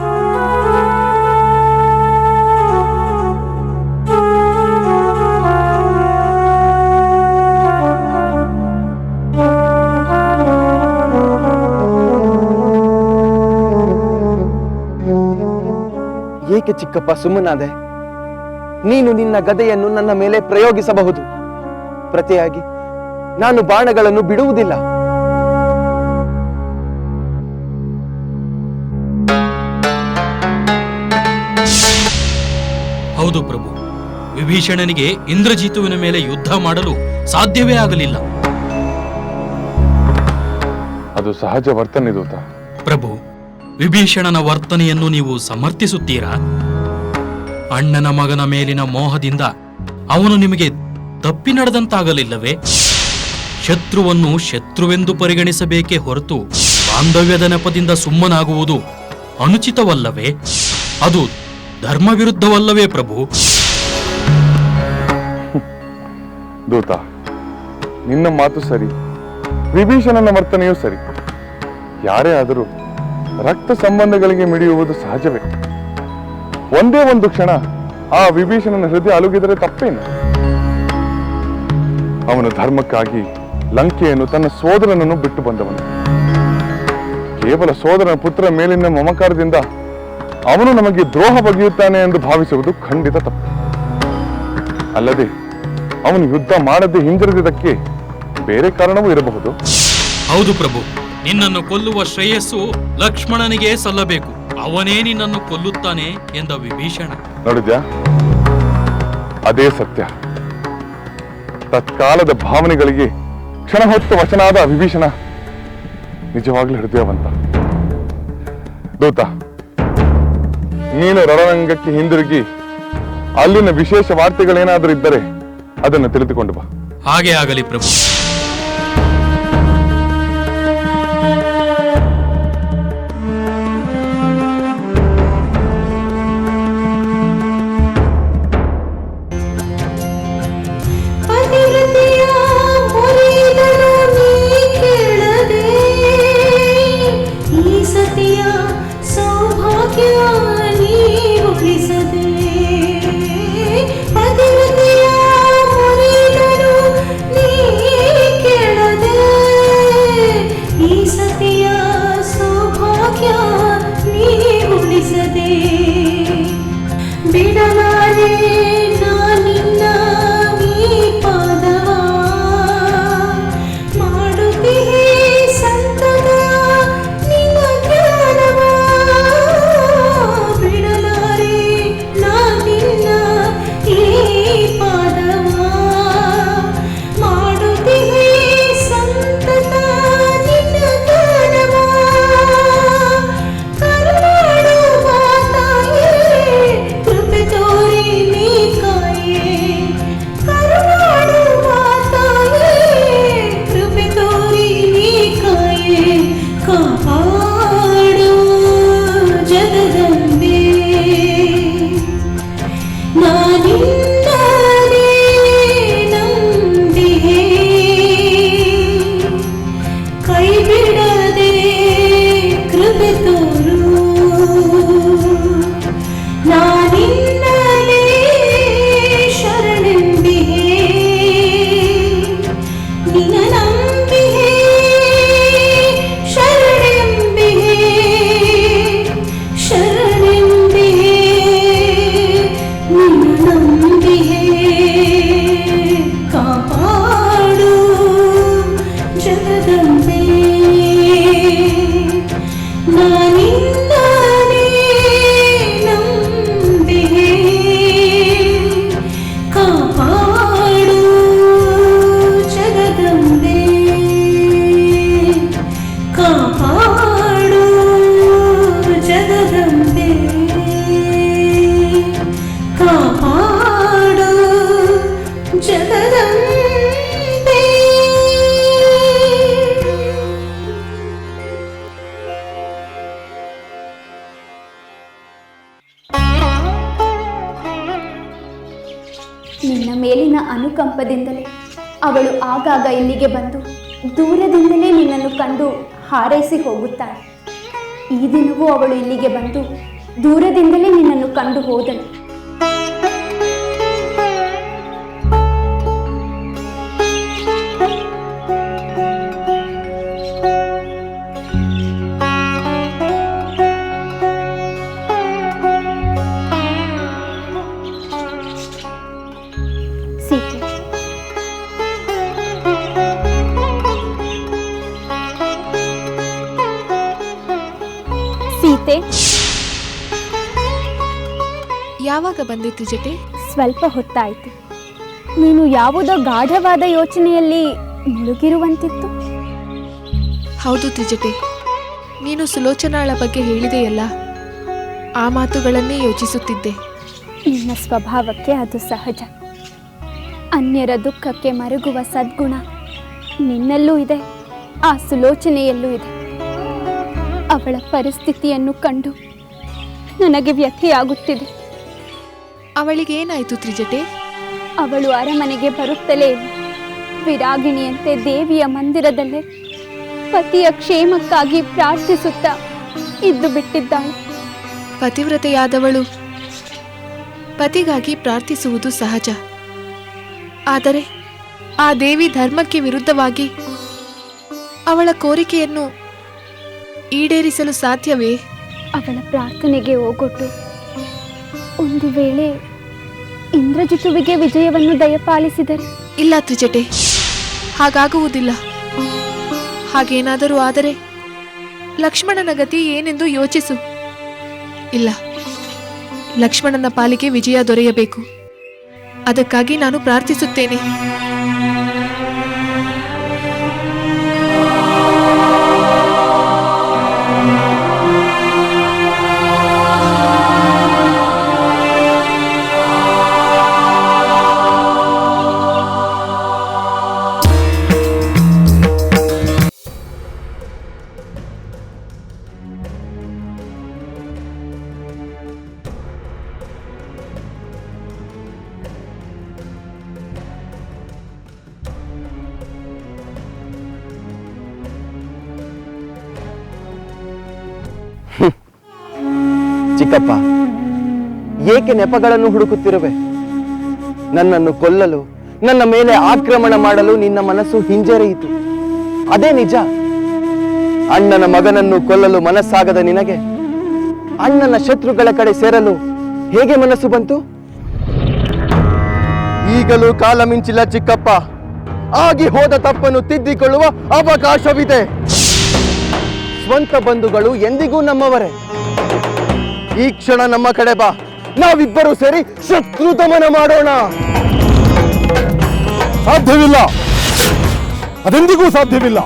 ಏಕೆ ಚಿಕ್ಕಪ್ಪ ಸುಮ್ಮನಾದೆ? ನೀನು ನಿನ್ನ ಗದೆಯನ್ನು ನನ್ನ ಮೇಲೆ ಪ್ರಯೋಗಿಸಬಹುದು. ಪ್ರತಿಯಾಗಿ ನಾನು ಬಾಣಗಳನ್ನು ಬಿಡುವುದಿಲ್ಲ. ಹೌದು ಪ್ರಭು, ವಿಭೀಷಣನಿಗೆ ಇಂದ್ರಜಿತುವಿನ ಮೇಲೆ ಯುದ್ಧ ಮಾಡಲು ಸಾಧ್ಯವೇ ಆಗಲಿಲ್ಲ. ಅದು ಸಹಜ ವರ್ತನೆ ದೂತ. ಪ್ರಭು, ವಿಭೀಷಣನ ವರ್ತನೆಯನ್ನು ನೀವು ಸಮರ್ಥಿಸುತ್ತೀರಾ? ಅಣ್ಣನ ಮಗನ ಮೇಲಿನ ಮೋಹದಿಂದ ಅವನು ನಿಮಗೆ ತಪ್ಪಿ ನಡೆದಂತಾಗಲಿಲ್ಲವೇ? ಶತ್ರುವನ್ನು ಶತ್ರುವೆಂದು ಪರಿಗಣಿಸಬೇಕೇ ಹೊರತು ಬಾಂಧವ್ಯದ ನೆಪದಿಂದ ಸುಮ್ಮನಾಗುವುದು ಅನುಚಿತವಲ್ಲವೇ? ಅದು ಧರ್ಮ ವಿರುದ್ಧವಲ್ಲವೇ ಪ್ರಭು? ದೂತ, ನಿನ್ನ ಮಾತು ಸರಿ, ವಿಭೀಷಣನ ವರ್ತನೆಯೂ ಸರಿ. ಯಾರೇ ಆದರೂ ರಕ್ತ ಸಂಬಂಧಗಳಿಗೆ ಮಿಡಿಯುವುದು ಸಹಜವೇ. ಒಂದೇ ಒಂದು ಕ್ಷಣ ಆ ವಿಭೀಷಣನ ಹೃದಯ ಅಲುಗಿದರೆ ತಪ್ಪೇನು? ಅವನು ಧರ್ಮಕ್ಕಾಗಿ ಲಂಕೆಯನ್ನು ತನ್ನ ಸೋದರನನ್ನು ಬಿಟ್ಟು ಬಂದವನು. ಕೇವಲ ಸೋದರನ ಪುತ್ರ ಮೇಲಿನ ಮಮಕಾರದಿಂದ ಅವನು ನಮಗೆ ದ್ರೋಹ ಬಗೆಯುತ್ತಾನೆ ಎಂದು ಭಾವಿಸುವುದು ಖಂಡಿತ ತಪ್ಪು. ಅಲ್ಲದೆ ಅವನು ಯುದ್ಧ ಮಾಡದೆ ಹಿಂಜರಿದಕ್ಕೆ ಬೇರೆ ಕಾರಣವೂ ಇರಬಹುದು. ಹೌದು ಪ್ರಭು, ನಿನ್ನನ್ನು ಕೊಲ್ಲುವ ಶ್ರೇಯಸ್ಸು ಲಕ್ಷ್ಮಣನಿಗೆ ಸಲ್ಲಬೇಕು. ಅವನೇ ನಿನ್ನನ್ನು ಕೊಲ್ಲುತ್ತಾನೆ ಎಂದ ವಿಭೀಷಣ. ನೋಡಿದ್ಯಾ, ಅದೇ ಸತ್ಯ. ತತ್ಕಾಲದ ಭಾವನೆಗಳಿಗೆ ಕ್ಷಣ ಹೊತ್ತು ವಶನಾದ ವಿಭೀಷಣ ನಿಜವಾಗ್ಲೂ ಹೃದಯವಂತ. ದೂತ, ನೀನು ರಣರಂಗಕ್ಕೆ ಹಿಂದಿರುಗಿ ಅಲ್ಲಿನ ವಿಶೇಷ ವಾರ್ತೆಗಳೇನಾದರೂ ಇದ್ದರೆ ಅದನ್ನು ತಿಳಿದುಕೊಂಡು ಬಾ. ಹಾಗೆ ಆಗಲಿ ಪ್ರಭು. ಪತಿವ್ರತೆಯ ಮುರಿದನು ನೀ ಕೇಳದೆ, ಈ ಸತಿಯ ಸೌಭಾಗ್ಯ ನೀ ಉಳಿಸದೆ. ಪತಿವ್ರತೆಯ ಮುರಿದನು ನೀ ಕೇಳದೆ, ಈ ಸತಿಯ ಸೌಭಾಗ್ಯ ನೀ ಉಳಿಸದೆ. ಬಿಡಲಾರೆ ನಾನಿನ್ನ ಈ ಪಾದವ, ಮಾಡುತ್ತೀಹೆ ಸಂತದ ನಿನ್ನ ಧ್ಯಾನವ. ಬಿಡಲಾರೆ ನಾನಿನ್ನ ಈ ಪಾದವ, ಮಾಡುತ್ತೀಹೆ ಸಂತತ ನಿನ್ನ ಧ್ಯಾನವ. ಕರುಣಾಡುವ ತಾಯೇ, ಕೃಪೆ ತೋರಿ ನೀ ಕಾಯೆ. ಕರುಣಾಡುವ ತಾಯೇ, ಕೃಪೆ ತೋರಿ ನೀ ಕಾಯೆ. ಕಾಪಾಡು ಜಗದಂಬೆ, ನಾನಿನ್ನಲೇ ನಂಬಿಹೆ. ಕೈ ಬಿಡದೆ ಕೃಪೆ ತೋರು, ನಾನಿನ್ನಲೇ ಶರಣೆಂಬಿಹೆ. ನಿನ್ನ ನಂಬಿಹೆ, ಶರಣೆಂಬಿಹೆ, ಶರಣೆಂಬಿಹೆ. ನಿನ್ನ ನಂಬಿಹೆ, ಕಾಪಾಡು ಜಗದಂಬೆ. ನಾನಿನ್ನಲೇ ನಂಬಿಹೆ, ಕಾಪಾಡು ಜಗದಂಬೆ. ಕಾಪಾಡು ಜಗದಂಬೆ, ಕಾಪಾಡು ಜಗದಂಬೆ. ನಿನ್ನ ಮೇಲಿನ ಅನುಕಂಪದಿಂದಲೇ ಅವಳು ಆಗಾಗ ಇಲ್ಲಿಗೆ ಬಂದು ದೂರದಿಂದಲೇ ನಿನ್ನನ್ನು ಕಂಡು ಹಾರೈಸಿ ಹೋಗುತ್ತಾಳೆ. ಈ ದಿನವೂ ಅವಳು ಇಲ್ಲಿಗೆ ಬಂದು ದೂರದಿಂದಲೇ ನಿನ್ನನ್ನು ಕಂಡು ಹೋದಳು. ಸೀತೆ, ಸೀತೆ, ಯಾವಾಗ ಬಂದೆ ತ್ರಿಜಟೆ? ಸ್ವಲ್ಪ ಹೊತ್ತಾಯಿತು. ನೀನು ಯಾವುದೋ ಗಾಢವಾದ ಯೋಚನೆಯಲ್ಲಿ ಮುಳುಗಿರುವಂತಿತ್ತು. ಹೌದು ತ್ರಿಜಟೆ, ನೀನು ಸುಲೋಚನಾಳ ಬಗ್ಗೆ ಹೇಳಿದೆಯಲ್ಲ, ಆ ಮಾತುಗಳನ್ನೇ ಯೋಚಿಸುತ್ತಿದ್ದೆ. ನಿನ್ನ ಸ್ವಭಾವಕ್ಕೆ ಅದು ಸಹಜ. ಅನ್ಯರ ದುಃಖಕ್ಕೆ ಮರುಗುವ ಸದ್ಗುಣ ನಿನ್ನಲ್ಲೂ ಇದೆ, ಆ ಸುಲೋಚನೆಯಲ್ಲೂ ಇದೆ. ಅವಳ ಪರಿಸ್ಥಿತಿಯನ್ನು ಕಂಡು ನನಗೆ ವ್ಯಥೆಯಾಗುತ್ತಿದೆ. ಅವಳಿಗೇನಾಯಿತು ತ್ರಿಜಟೆ? ಅವಳು ಅರಮನೆಗೆ ಬರುತ್ತಲೇ ಇಲ್ಲ. ವಿರಾಗಿಣಿಯಂತೆ ದೇವಿಯ ಮಂದಿರದಲ್ಲೇ ಪತಿಯ ಕ್ಷೇಮಕ್ಕಾಗಿ ಪ್ರಾರ್ಥಿಸುತ್ತಾ ಇದ್ದು ಬಿಟ್ಟಿದ್ದಾಳೆ. ಪತಿವ್ರತೆಯಾದವಳು ಪತಿಗಾಗಿ ಪ್ರಾರ್ಥಿಸುವುದು ಸಹಜ. ಆದರೆ ಆ ದೇವಿ ಧರ್ಮಕ್ಕೆ ವಿರುದ್ಧವಾಗಿ ಅವಳ ಕೋರಿಕೆಯನ್ನು ಈಡೇರಿಸಲು ಸಾಧ್ಯವೇ? ಅವಳ ಪ್ರಾರ್ಥನೆಗೆ ಓಗೊಟ್ಟು ಒಂದು ವೇಳೆ ಇಂದ್ರಜಿತುವಿಗೆ ವಿಜಯವನ್ನು ದಯಪಾಲಿಸಿದರೆ? ಇಲ್ಲ ತ್ರಿಜಟೆ, ಹಾಗಾಗುವುದಿಲ್ಲ. ಹಾಗೇನಾದರೂ ಆದರೆ ಲಕ್ಷ್ಮಣನ ಗತಿ ಏನೆಂದು ಯೋಚಿಸು. ಇಲ್ಲ, ಲಕ್ಷ್ಮಣನ ಪಾಲಿಗೆ ವಿಜಯ ದೊರೆಯಬೇಕು. ಅದಕ್ಕಾಗಿ ನಾನು ಪ್ರಾರ್ಥಿಸುತ್ತೇನೆ. ಚಿಕ್ಕಪ್ಪ, ಏಕೆ ನೆಪಗಳನ್ನು ಹುಡುಕುತ್ತಿರುವೆ? ನನ್ನನ್ನು ಕೊಲ್ಲಲು, ನನ್ನ ಮೇಲೆ ಆಕ್ರಮಣ ಮಾಡಲು ನಿನ್ನ ಮನಸ್ಸು ಹಿಂಜರಿಯಿತು. ಅದೇ ನಿಜ. ಅಣ್ಣನ ಮಗನನ್ನು ಕೊಲ್ಲಲು ಮನಸ್ಸಾಗದ ನಿನಗೆ ಅಣ್ಣನ ಶತ್ರುಗಳ ಕಡೆ ಸೇರಲು ಹೇಗೆ ಮನಸ್ಸು ಬಂತು? ಈಗಲೂ ಕಾಲ ಮಿಂಚಿಲ್ಲ ಚಿಕ್ಕಪ್ಪ. ಆಗಿ ಹೋದ ತಪ್ಪನ್ನು ತಿದ್ದಿಕೊಳ್ಳುವ ಅವಕಾಶವಿದೆ. ಸ್ವಂತ ಬಂಧುಗಳು ಎಂದಿಗೂ ನಮ್ಮವರೇ. ಈ ಕ್ಷಣ ನಮ್ಮ ಕಡೆ ಬಾ, ನಾವಿಬ್ಬರೂ ಸೇರಿ ಶತ್ರು ದಮನ ಮಾಡೋಣ. ಸಾಧ್ಯವಿಲ್ಲ, ಅದೆಂದಿಗೂ ಸಾಧ್ಯವಿಲ್ಲ.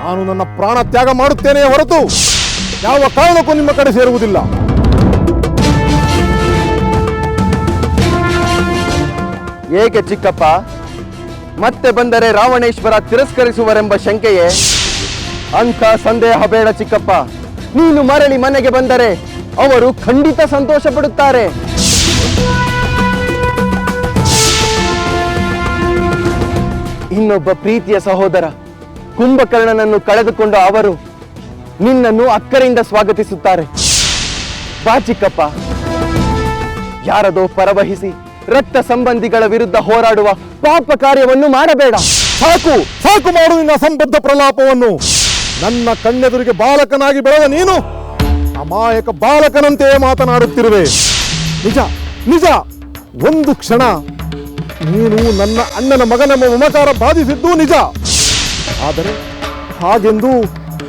ನಾನು ನನ್ನ ಪ್ರಾಣ ತ್ಯಾಗ ಮಾಡುತ್ತೇನೆ ಹೊರತು ಯಾವ ಕಾರಣಕ್ಕೂ ನಿಮ್ಮ ಕಡೆ ಸೇರುವುದಿಲ್ಲ. ಏಕೆ ಚಿಕ್ಕಪ್ಪ, ಮತ್ತೆ ಬಂದರೆ ರಾವಣೇಶ್ವರ ತಿರಸ್ಕರಿಸುವರೆಂಬ ಶಂಕೆಯೇ? ಅಂಥ ಸಂದೇಹ ಬೇಡ ಚಿಕ್ಕಪ್ಪ. ನೀನು ಮರಳಿ ಮನೆಗೆ ಬಂದರೆ ಅವರು ಖಂಡಿತ ಸಂತೋಷ ಪಡುತ್ತಾರೆ. ಇನ್ನೊಬ್ಬ ಪ್ರೀತಿಯ ಸಹೋದರ ಕುಂಭಕರ್ಣನನ್ನು ಕಳೆದುಕೊಂಡ ಅವರು ನಿನ್ನನ್ನು ಅಕ್ಕರೆಯಿಂದ ಸ್ವಾಗತಿಸುತ್ತಾರೆ. ಬಾ ಚಿಕ್ಕಪ್ಪ. ಯಾರದೋ ಪರವಹಿಸಿ ರಕ್ತ ಸಂಬಂಧಿಗಳ ವಿರುದ್ಧ ಹೋರಾಡುವ ಪಾಪ ಕಾರ್ಯವನ್ನು ಮಾಡಬೇಡ. ಸಾಕು ಸಾಕು ಮಾಡು ನಿನ್ನ ಸಂಬದ್ಧ ಪ್ರಲಾಪವನ್ನು. ನನ್ನ ಕಣ್ಣೆದುರಿಗೆ ಬಾಲಕನಾಗಿ ಬೆಳೆದ ನೀನು ಅಮಾಯಕ ಬಾಲಕನಂತೆಯೇ ಮಾತನಾಡುತ್ತಿರುವೆ. ನಿಜ ನಿಜ, ಒಂದು ಕ್ಷಣ ನೀನು ನನ್ನ ಅಣ್ಣನ ಮಗನೆಂಬ ಮಮಕಾರ ಬಾಧಿಸಿದ್ದು ನಿಜ. ಆದರೆ ಹಾಗೆಂದು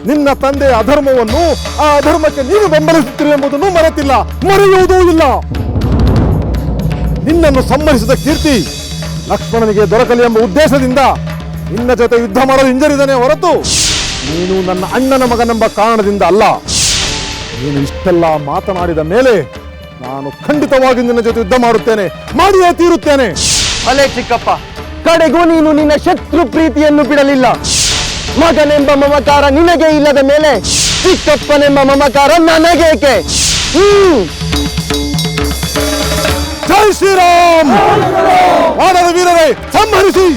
ನಿನ್ನ ತಂದೆಯ ಅಧರ್ಮವನ್ನು, ಆ ಅಧರ್ಮಕ್ಕೆ ನೀನು ಬೆಂಬಲಿಸುತ್ತಿರುವೆ ಎಂಬುದನ್ನು ಮರೆತಿಲ್ಲ, ಮರೆಯುವುದೂ ಇಲ್ಲ. ನಿನ್ನನ್ನು ಸಮ್ಮರಿಸಿದ ಕೀರ್ತಿ ಲಕ್ಷ್ಮಣನಿಗೆ ದೊರಕಲಿ ಎಂಬ ಉದ್ದೇಶದಿಂದ ನಿನ್ನ ಜೊತೆ ಯುದ್ಧ ಮಾಡಲು ಹಿಂಜರಿದನೇ ಹೊರತು ನೀನು ನನ್ನ ಅಣ್ಣನ ಮಗನೆಂಬ ಕಾರಣದಿಂದ ಅಲ್ಲ. ನೀನು ಇಷ್ಟೆಲ್ಲ ಮಾತನಾಡಿದ ಮೇಲೆ ನಾನು ಖಂಡಿತವಾಗಿ ನಿನ್ನ ಜೊತೆ ಯುದ್ಧ ಮಾಡುತ್ತೇನೆ, ಮಾಡಿಯೇ ತೀರುತ್ತೇನೆ. ಅಲೆ ಚಿಕ್ಕಪ್ಪ, ಕಡೆಗೂ ನೀನು ನಿನ್ನ ಶತ್ರು ಪ್ರೀತಿಯನ್ನು ಬಿಡಲಿಲ್ಲ. ಮಗನೆಂಬ ಮಮಕಾರ ನಿನಗೆ ಇಲ್ಲದ ಮೇಲೆ ಚಿಕ್ಕಪ್ಪನೆಂಬ ಮಮಕಾರ ನನಗೇಕೆ? ಜೈ ಶ್ರೀರಾಮ್! ವಾನರ ವೀರರೇ, ಸಂಹರಿಸಿ!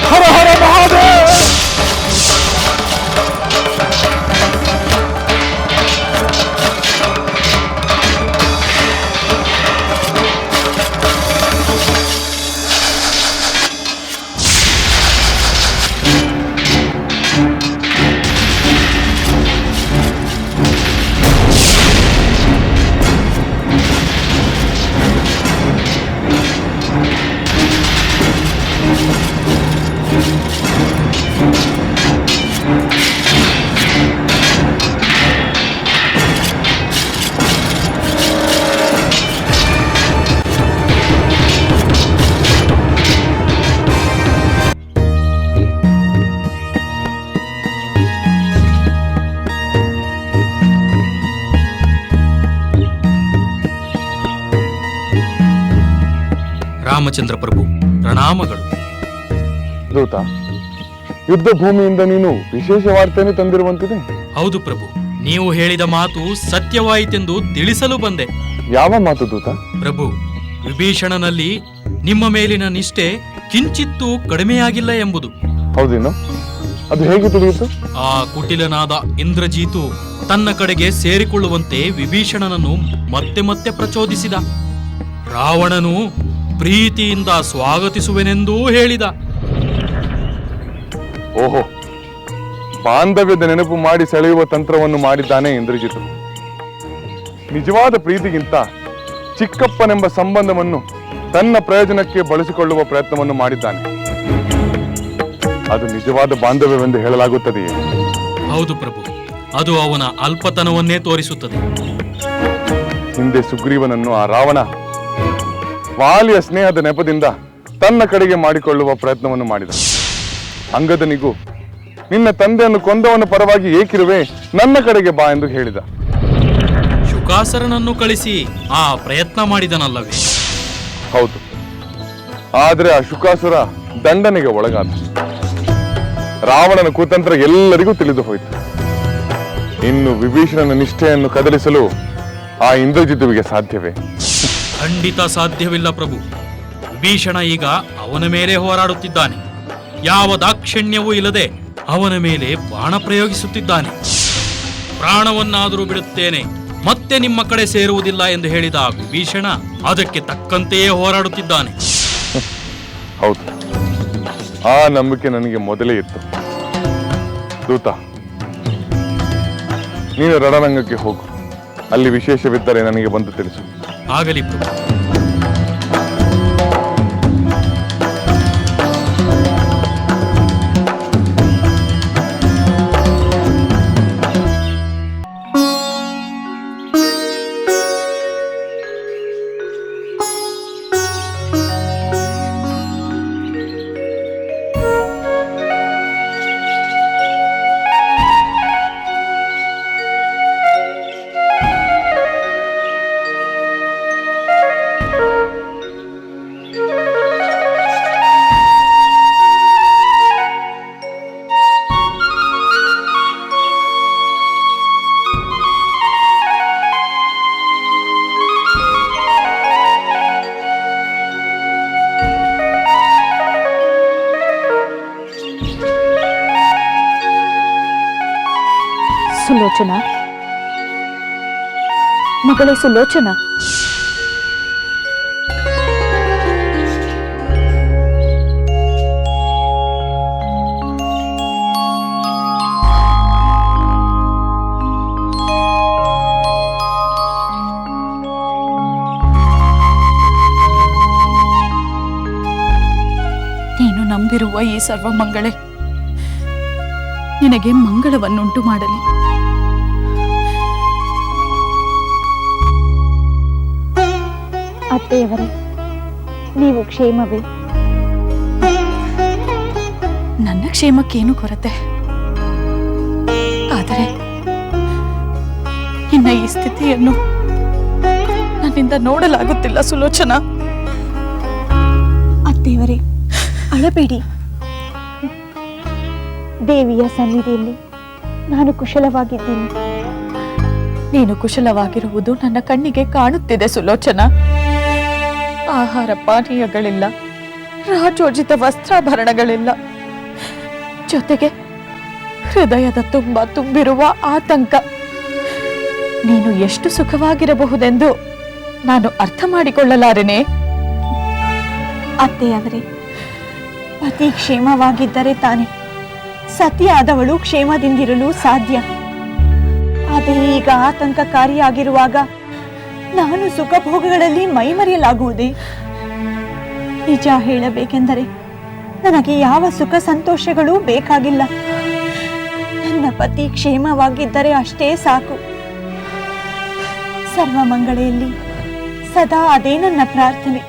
ಹರ ಹರ ಮಹಾದೇವ್! ರಾಮಚಂದ್ರ ಪ್ರಭು, ಪ್ರಣಾಮಗಳು. ದೂತ, ಯುದ್ಧ ಭೂಮಿಯಿಂದ ನೀನು ವಿಶೇಷ ವಾರ್ತೆಯನ್ನು ತಂದಿರುವಂತಿದೆ. ಹೌದು ಪ್ರಭು, ನೀವು ಹೇಳಿದ ಮಾತು ಸತ್ಯವಾಯಿತೆಂದು ತಿಳಿಸಲು ಬಂದೆ. ಯಾವ ಮಾತು ದೂತ? ಪ್ರಭು, ವಿಭೀಷಣನಲ್ಲಿ ನಿಮ್ಮ ಮೇಲಿನ ನಿಷ್ಠೆ ಕಿಂಚಿತ್ತೂ ಕಡಿಮೆಯಾಗಿಲ್ಲ ಎಂಬುದು. ಹೌದೇನು? ಅದು ಹೇಗೆ ತಿಳಿಯಿತು? ಆ ಕುಟಿಲನಾದ ಇಂದ್ರಜೀತು ತನ್ನ ಕಡೆಗೆ ಸೇರಿಕೊಳ್ಳುವಂತೆ ವಿಭೀಷಣನನ್ನು ಮತ್ತೆ ಮತ್ತೆ ಪ್ರಚೋದಿಸಿದ. ರಾವಣನು ಪ್ರೀತಿಯಿಂದ ಸ್ವಾಗತಿಸುವೆನೆಂದೂ ಹೇಳಿದ. ಓಹೋ, ಬಾಂಧವ್ಯದ ನೆನಪು ಮಾಡಿ ಸೆಳೆಯುವ ತಂತ್ರವನ್ನು ಮಾಡಿದ್ದಾನೆ ಇಂದ್ರಜಿತು. ನಿಜವಾದ ಪ್ರೀತಿಗಿಂತ ಚಿಕ್ಕಪ್ಪನೆಂಬ ಸಂಬಂಧವನ್ನು ತನ್ನ ಪ್ರಯೋಜನಕ್ಕೆ ಬಳಸಿಕೊಳ್ಳುವ ಪ್ರಯತ್ನವನ್ನು ಮಾಡಿದ್ದಾನೆ. ಅದು ನಿಜವಾದ ಬಾಂಧವ್ಯವೆಂದು ಹೇಳಲಾಗುತ್ತದೆಯೇ? ಹೌದು ಪ್ರಭು, ಅದು ಅವನ ಅಲ್ಪತನವನ್ನೇ ತೋರಿಸುತ್ತದೆ. ಹಿಂದೆ ಸುಗ್ರೀವನನ್ನು ಆ ರಾವಣ ವಾಲಿಯ ಸ್ನೇಹದ ನೆಪದಿಂದ ತನ್ನ ಕಡೆಗೆ ಮಾಡಿಕೊಳ್ಳುವ ಪ್ರಯತ್ನವನ್ನು ಮಾಡಿದ. ಅಂಗದನಿಗೂ ನಿನ್ನ ತಂದೆಯನ್ನು ಕೊಂದವನ ಪರವಾಗಿ ಏಕಿರುವೆ, ನನ್ನ ಕಡೆಗೆ ಬಾ ಎಂದು ಹೇಳಿದ. ಶುಕಾಸರನನ್ನು ಕಳಿಸಿ ಆ ಪ್ರಯತ್ನ ಮಾಡಿದನಲ್ಲವೇ? ಹೌದು, ಆದರೆ ಆ ಶುಕಾಸುರ ದಂಡನೆಗೆ ಒಳಗಾದ. ರಾವಣನ ಕುತಂತ್ರ ಎಲ್ಲರಿಗೂ ತಿಳಿದು ಹೋಯಿತು. ಇನ್ನು ವಿಭೀಷಣನ ನಿಷ್ಠೆಯನ್ನು ಕದಲಿಸಲು ಆ ಇಂದ್ರಜಿತುವಿಗೆ ಸಾಧ್ಯವೇ? ಖಂಡಿತ ಸಾಧ್ಯವಿಲ್ಲ ಪ್ರಭು. ವಿಭೀಷಣ ಈಗ ಅವನ ಮೇಲೆ ಹೋರಾಡುತ್ತಿದ್ದಾನೆ. ಯಾವ ದಾಕ್ಷಿಣ್ಯವೂ ಇಲ್ಲದೆ ಅವನ ಮೇಲೆ ಬಾಣ ಪ್ರಯೋಗಿಸುತ್ತಿದ್ದಾನೆ. ಪ್ರಾಣವನ್ನಾದರೂ ಬಿಡುತ್ತೇನೆ, ಮತ್ತೆ ನಿಮ್ಮ ಕಡೆ ಸೇರುವುದಿಲ್ಲ ಎಂದು ಹೇಳಿದ ವಿಭೀಷಣ ಅದಕ್ಕೆ ತಕ್ಕಂತೆಯೇ ಹೋರಾಡುತ್ತಿದ್ದಾನೆ. ಹೌದು, ಆ ನಂಬಿಕೆ ನನಗೆ ಮೊದಲೇ ಇತ್ತು. ದೂತ, ನೀನು ರಣರಂಗಕ್ಕೆ ಹೋಗು. ಅಲ್ಲಿ ವಿಶೇಷವಿದ್ದರೆ ನನಗೆ ಬಂದು ತಿಳಿಸು. ಆಗಲಿ ಪ್ರಭು. ಸುಲೋಚನಾ, ಮಗಳೇ ಸುಲೋಚನಾ, ನೀನು ನಂಬಿರುವ ಈ ಸರ್ವಮಂಗಳೆ ನಿನಗೆ ಮಂಗಳವನ್ನುಂಟು ಮಾಡಲಿ. ಅತ್ತೆಯವರೇ, ನೀವು ಕ್ಷೇಮವೇ? ನನ್ನ ಕ್ಷೇಮಕ್ಕೇನು ಕೊರತೆ, ಆದರೆ ನಿನ್ನ ಈ ಸ್ಥಿತಿಯನ್ನು ನನ್ನಿಂದ ನೋಡಲಾಗುತ್ತಿಲ್ಲ ಸುಲೋಚನಾ. ಅತ್ತೇವರೇ, ಅಳಬೇಡಿ. ದೇವಿಯ ಸನ್ನಿಧಿಯಲ್ಲಿ ನಾನು ಕುಶಲವಾಗಿದ್ದೀನಿ. ನೀನು ಕುಶಲವಾಗಿರುವುದು ನನ್ನ ಕಣ್ಣಿಗೆ ಕಾಣುತ್ತಿದೆ ಸುಲೋಚನಾ. ಆಹಾರ ಪಾನೀಯಗಳಿಲ್ಲ, ರಾಜೋಚಿತ ವಸ್ತ್ರಾಭರಣಗಳಿಲ್ಲ, ಜೊತೆಗೆ ಹೃದಯದ ತುಂಬ ತುಂಬಿರುವ ಆತಂಕ. ನೀನು ಎಷ್ಟು ಸುಖವಾಗಿರಬಹುದೆಂದು ನಾನು ಅರ್ಥ ಮಾಡಿಕೊಳ್ಳಲಾರೆನೆ. ಅತ್ತೆಯವರೇ, ಪತಿ ಕ್ಷೇಮವಾಗಿದ್ದರೆ ತಾನೆ ಸತಿಯಾದವಳು ಕ್ಷೇಮದಿಂದಿರಲು ಸಾಧ್ಯ. ಆದರೆ ಈಗ ಆತಂಕಕಾರಿಯಾಗಿರುವಾಗ ನಾನು ಸುಖಭೋಗಗಳಲ್ಲಿ ಮೈಮರೆಯಲಾಗುವುದೇ? ನಿಜ ಹೇಳಬೇಕೆಂದರೆ ನನಗೆ ಯಾವ ಸುಖ ಸಂತೋಷಗಳೂ ಬೇಕಾಗಿಲ್ಲ. ನನ್ನ ಪತಿ ಕ್ಷೇಮವಾಗಿದ್ದರೆ ಅಷ್ಟೇ ಸಾಕು. ಸರ್ವಮಂಗಳೆಯಲ್ಲಿ ಸದಾ ಅದೇ ನನ್ನ ಪ್ರಾರ್ಥನೆ.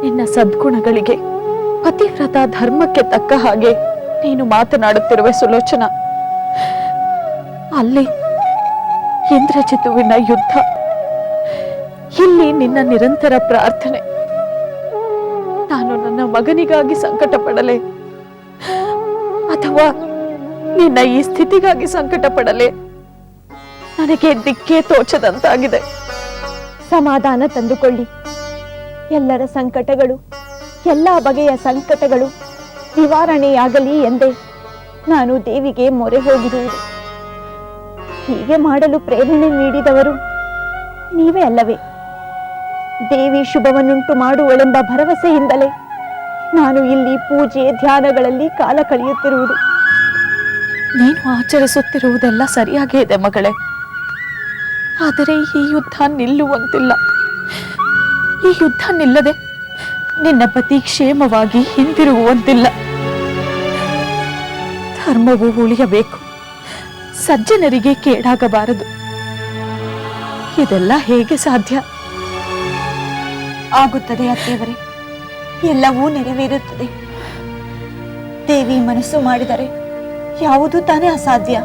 ನಿನ್ನ ಸದ್ಗುಣಗಳಿಗೆ, ಪತಿವ್ರತ ಧರ್ಮಕ್ಕೆ ತಕ್ಕ ಹಾಗೆ ನೀನು ಮಾತನಾಡುತ್ತಿರುವೆ ಸುಲೋಚನಾ. ಅಲ್ಲಿ ಇಂದ್ರಜಿತುವಿನ ಯುದ್ಧ, ಇಲ್ಲಿ ನಿನ್ನ ನಿರಂತರ ಪ್ರಾರ್ಥನೆ. ನಾನು ನನ್ನ ಮಗನಿಗಾಗಿ ಸಂಕಟ ಪಡಲೆ ಅಥವಾ ನಿನ್ನ ಈ ಸ್ಥಿತಿಗಾಗಿ ಸಂಕಟ ಪಡಲೆ? ನನಗೆ ದಿಕ್ಕೇ ತೋಚದಂತಾಗಿದೆ. ಸಮಾಧಾನ ತಂದುಕೊಳ್ಳಿ. ಎಲ್ಲರ ಸಂಕಟಗಳು, ಎಲ್ಲ ಬಗೆಯ ಸಂಕಟಗಳು ನಿವಾರಣೆಯಾಗಲಿ ಎಂದೇ ನಾನು ದೇವಿಗೆ ಮೊರೆ ಹೋಗಿರುವುದು. ಹೀಗೆ ಮಾಡಲು ಪ್ರೇರಣೆ ನೀಡಿದವರು ನೀವೇ ಅಲ್ಲವೇ? ದೇವಿ ಶುಭವನ್ನುಂಟು ಮಾಡುವಳೆಂಬ ಭರವಸೆಯಿಂದಲೇ ನಾನು ಇಲ್ಲಿ ಪೂಜೆ ಧ್ಯಾನಗಳಲ್ಲಿ ಕಾಲ ಕಳೆಯುತ್ತಿರುವುದು. ನೀನು ಆಚರಿಸುತ್ತಿರುವುದೆಲ್ಲ ಸರಿಯಾಗೇ ಇದೆ ಮಗಳೇ. ಆದರೆ ಈ ಯುದ್ಧ ನಿಲ್ಲುವಂತಿಲ್ಲ. ಈ ಯುದ್ಧ ನಿಲ್ಲದೆ ನಿನ್ನ ಪತಿ ಕ್ಷೇಮವಾಗಿ ಹಿಂದಿರುಗುವಂತಿಲ್ಲ. ಧರ್ಮವು ಉಳಿಯಬೇಕು, ಸಜ್ಜನರಿಗೆ ಕೇಡಾಗಬಾರದು. ಇದೆಲ್ಲ ಹೇಗೆ ಸಾಧ್ಯ? ಆಗುತ್ತದೆ ಅತ್ತೆಯವರೇ, ಎಲ್ಲವೂ ನೆರವೇರುತ್ತದೆ. ದೇವಿ ಮನಸ್ಸು ಮಾಡಿದರೆ ಯಾವುದು ತಾನೇ ಅಸಾಧ್ಯ?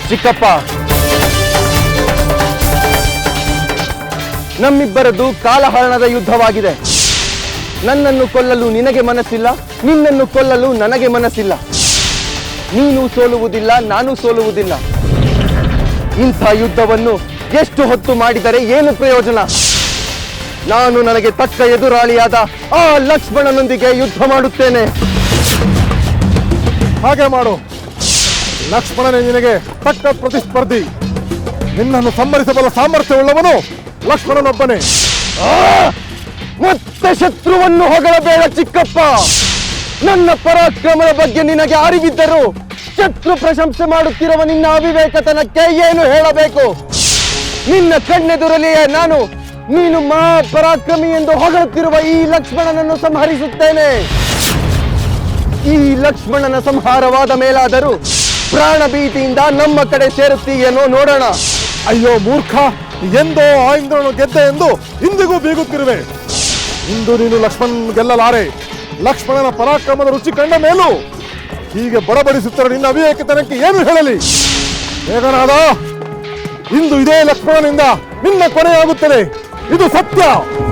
ಚಿಕ್ಕಪ್ಪ, ನಮ್ಮಿಬ್ಬರದ್ದು ಕಾಲಹರಣದ ಯುದ್ಧವಾಗಿದೆ. ನನ್ನನ್ನು ಕೊಲ್ಲಲು ನಿನಗೆ ಮನಸ್ಸಿಲ್ಲ, ನಿನ್ನನ್ನು ಕೊಲ್ಲಲು ನನಗೆ ಮನಸ್ಸಿಲ್ಲ. ನೀನು ಸೋಲುವುದಿಲ್ಲ, ನಾನು ಸೋಲುವುದಿಲ್ಲ. ಇಂಥ ಯುದ್ಧವನ್ನು ಎಷ್ಟು ಹೊತ್ತು ಮಾಡಿದರೆ ಏನು ಪ್ರಯೋಜನ? ನಾನು ನನಗೆ ತಕ್ಕ ಎದುರಾಳಿಯಾದ ಆ ಲಕ್ಷ್ಮಣನೊಂದಿಗೆ ಯುದ್ಧ ಮಾಡುತ್ತೇನೆ. ಹಾಗೆ ಮಾಡು. ಲಕ್ಷ್ಮಣನೇ ನಿನಗೆ ತಕ್ಕ ಪ್ರತಿಸ್ಪರ್ಧಿ. ನಿನ್ನನ್ನು ಸಂಹರಿಸಬಲ್ಲ ಸಾಮರ್ಥ್ಯವುಳ್ಳವನು ಲಕ್ಷ್ಮಣನೊಬ್ಬನೇ. ಮತ್ತೆ ಶತ್ರುವನ್ನು ಹೊಗಳಬೇಡ ಚಿಕ್ಕಪ್ಪ. ನನ್ನ ಪರಾಕ್ರಮದ ಬಗ್ಗೆ ನಿನಗೆ ಅರಿವಿದ್ದರೂ ಶತ್ರು ಪ್ರಶಂಸೆ ಮಾಡುತ್ತಿರುವ ನಿನ್ನ ಅವಿವೇಕತನಕ್ಕೆ ಏನು ಹೇಳಬೇಕು? ನಿನ್ನ ಕಣ್ಣೆದುರಲಿಯೇ ನೀನು ಪರಾಕ್ರಮಿ ಎಂದು ಹೊಗಳುತ್ತಿರುವ ಈ ಲಕ್ಷ್ಮಣನನ್ನು ಸಂಹರಿಸುತ್ತೇನೆ. ಈ ಲಕ್ಷ್ಮಣನ ಸಂಹಾರವಾದ ಮೇಲಾದರೂ ಪ್ರಾಣ ಭೀತಿಯಿಂದ ನಮ್ಮ ಕಡೆ ಸೇರುತ್ತೀಯೇನೋ ನೋಡೋಣ. ಅಯ್ಯೋ ಮೂರ್ಖ, ಎಂದೋ ಆ ಇಂದ್ರನು ಗೆದ್ದೆ ಎಂದು ಇಂದಿಗೂ ಬೀಗುತ್ತಿರುವೆ. ಇಂದು ನೀನು ಲಕ್ಷ್ಮಣನ ಗೆಲ್ಲಲಾರೆ. ಲಕ್ಷ್ಮಣನ ಪರಾಕ್ರಮದ ರುಚಿ ಕಂಡ ಮೇಲೂ ಹೀಗೆ ಬಡಬಡಿಸುತ್ತಾರೆ. ನಿನ್ನ ಅವಿವೇಕತನಕ್ಕೆ ಏನು ಹೇಳಲಿ? ಮೇಘನಾದ, ಇಂದು ಇದೇ ಲಕ್ಷ್ಮಣನಿಂದ ನಿನ್ನ ಕೊನೆಯಾಗುತ್ತದೆ. ಇದು ಸತ್ಯ.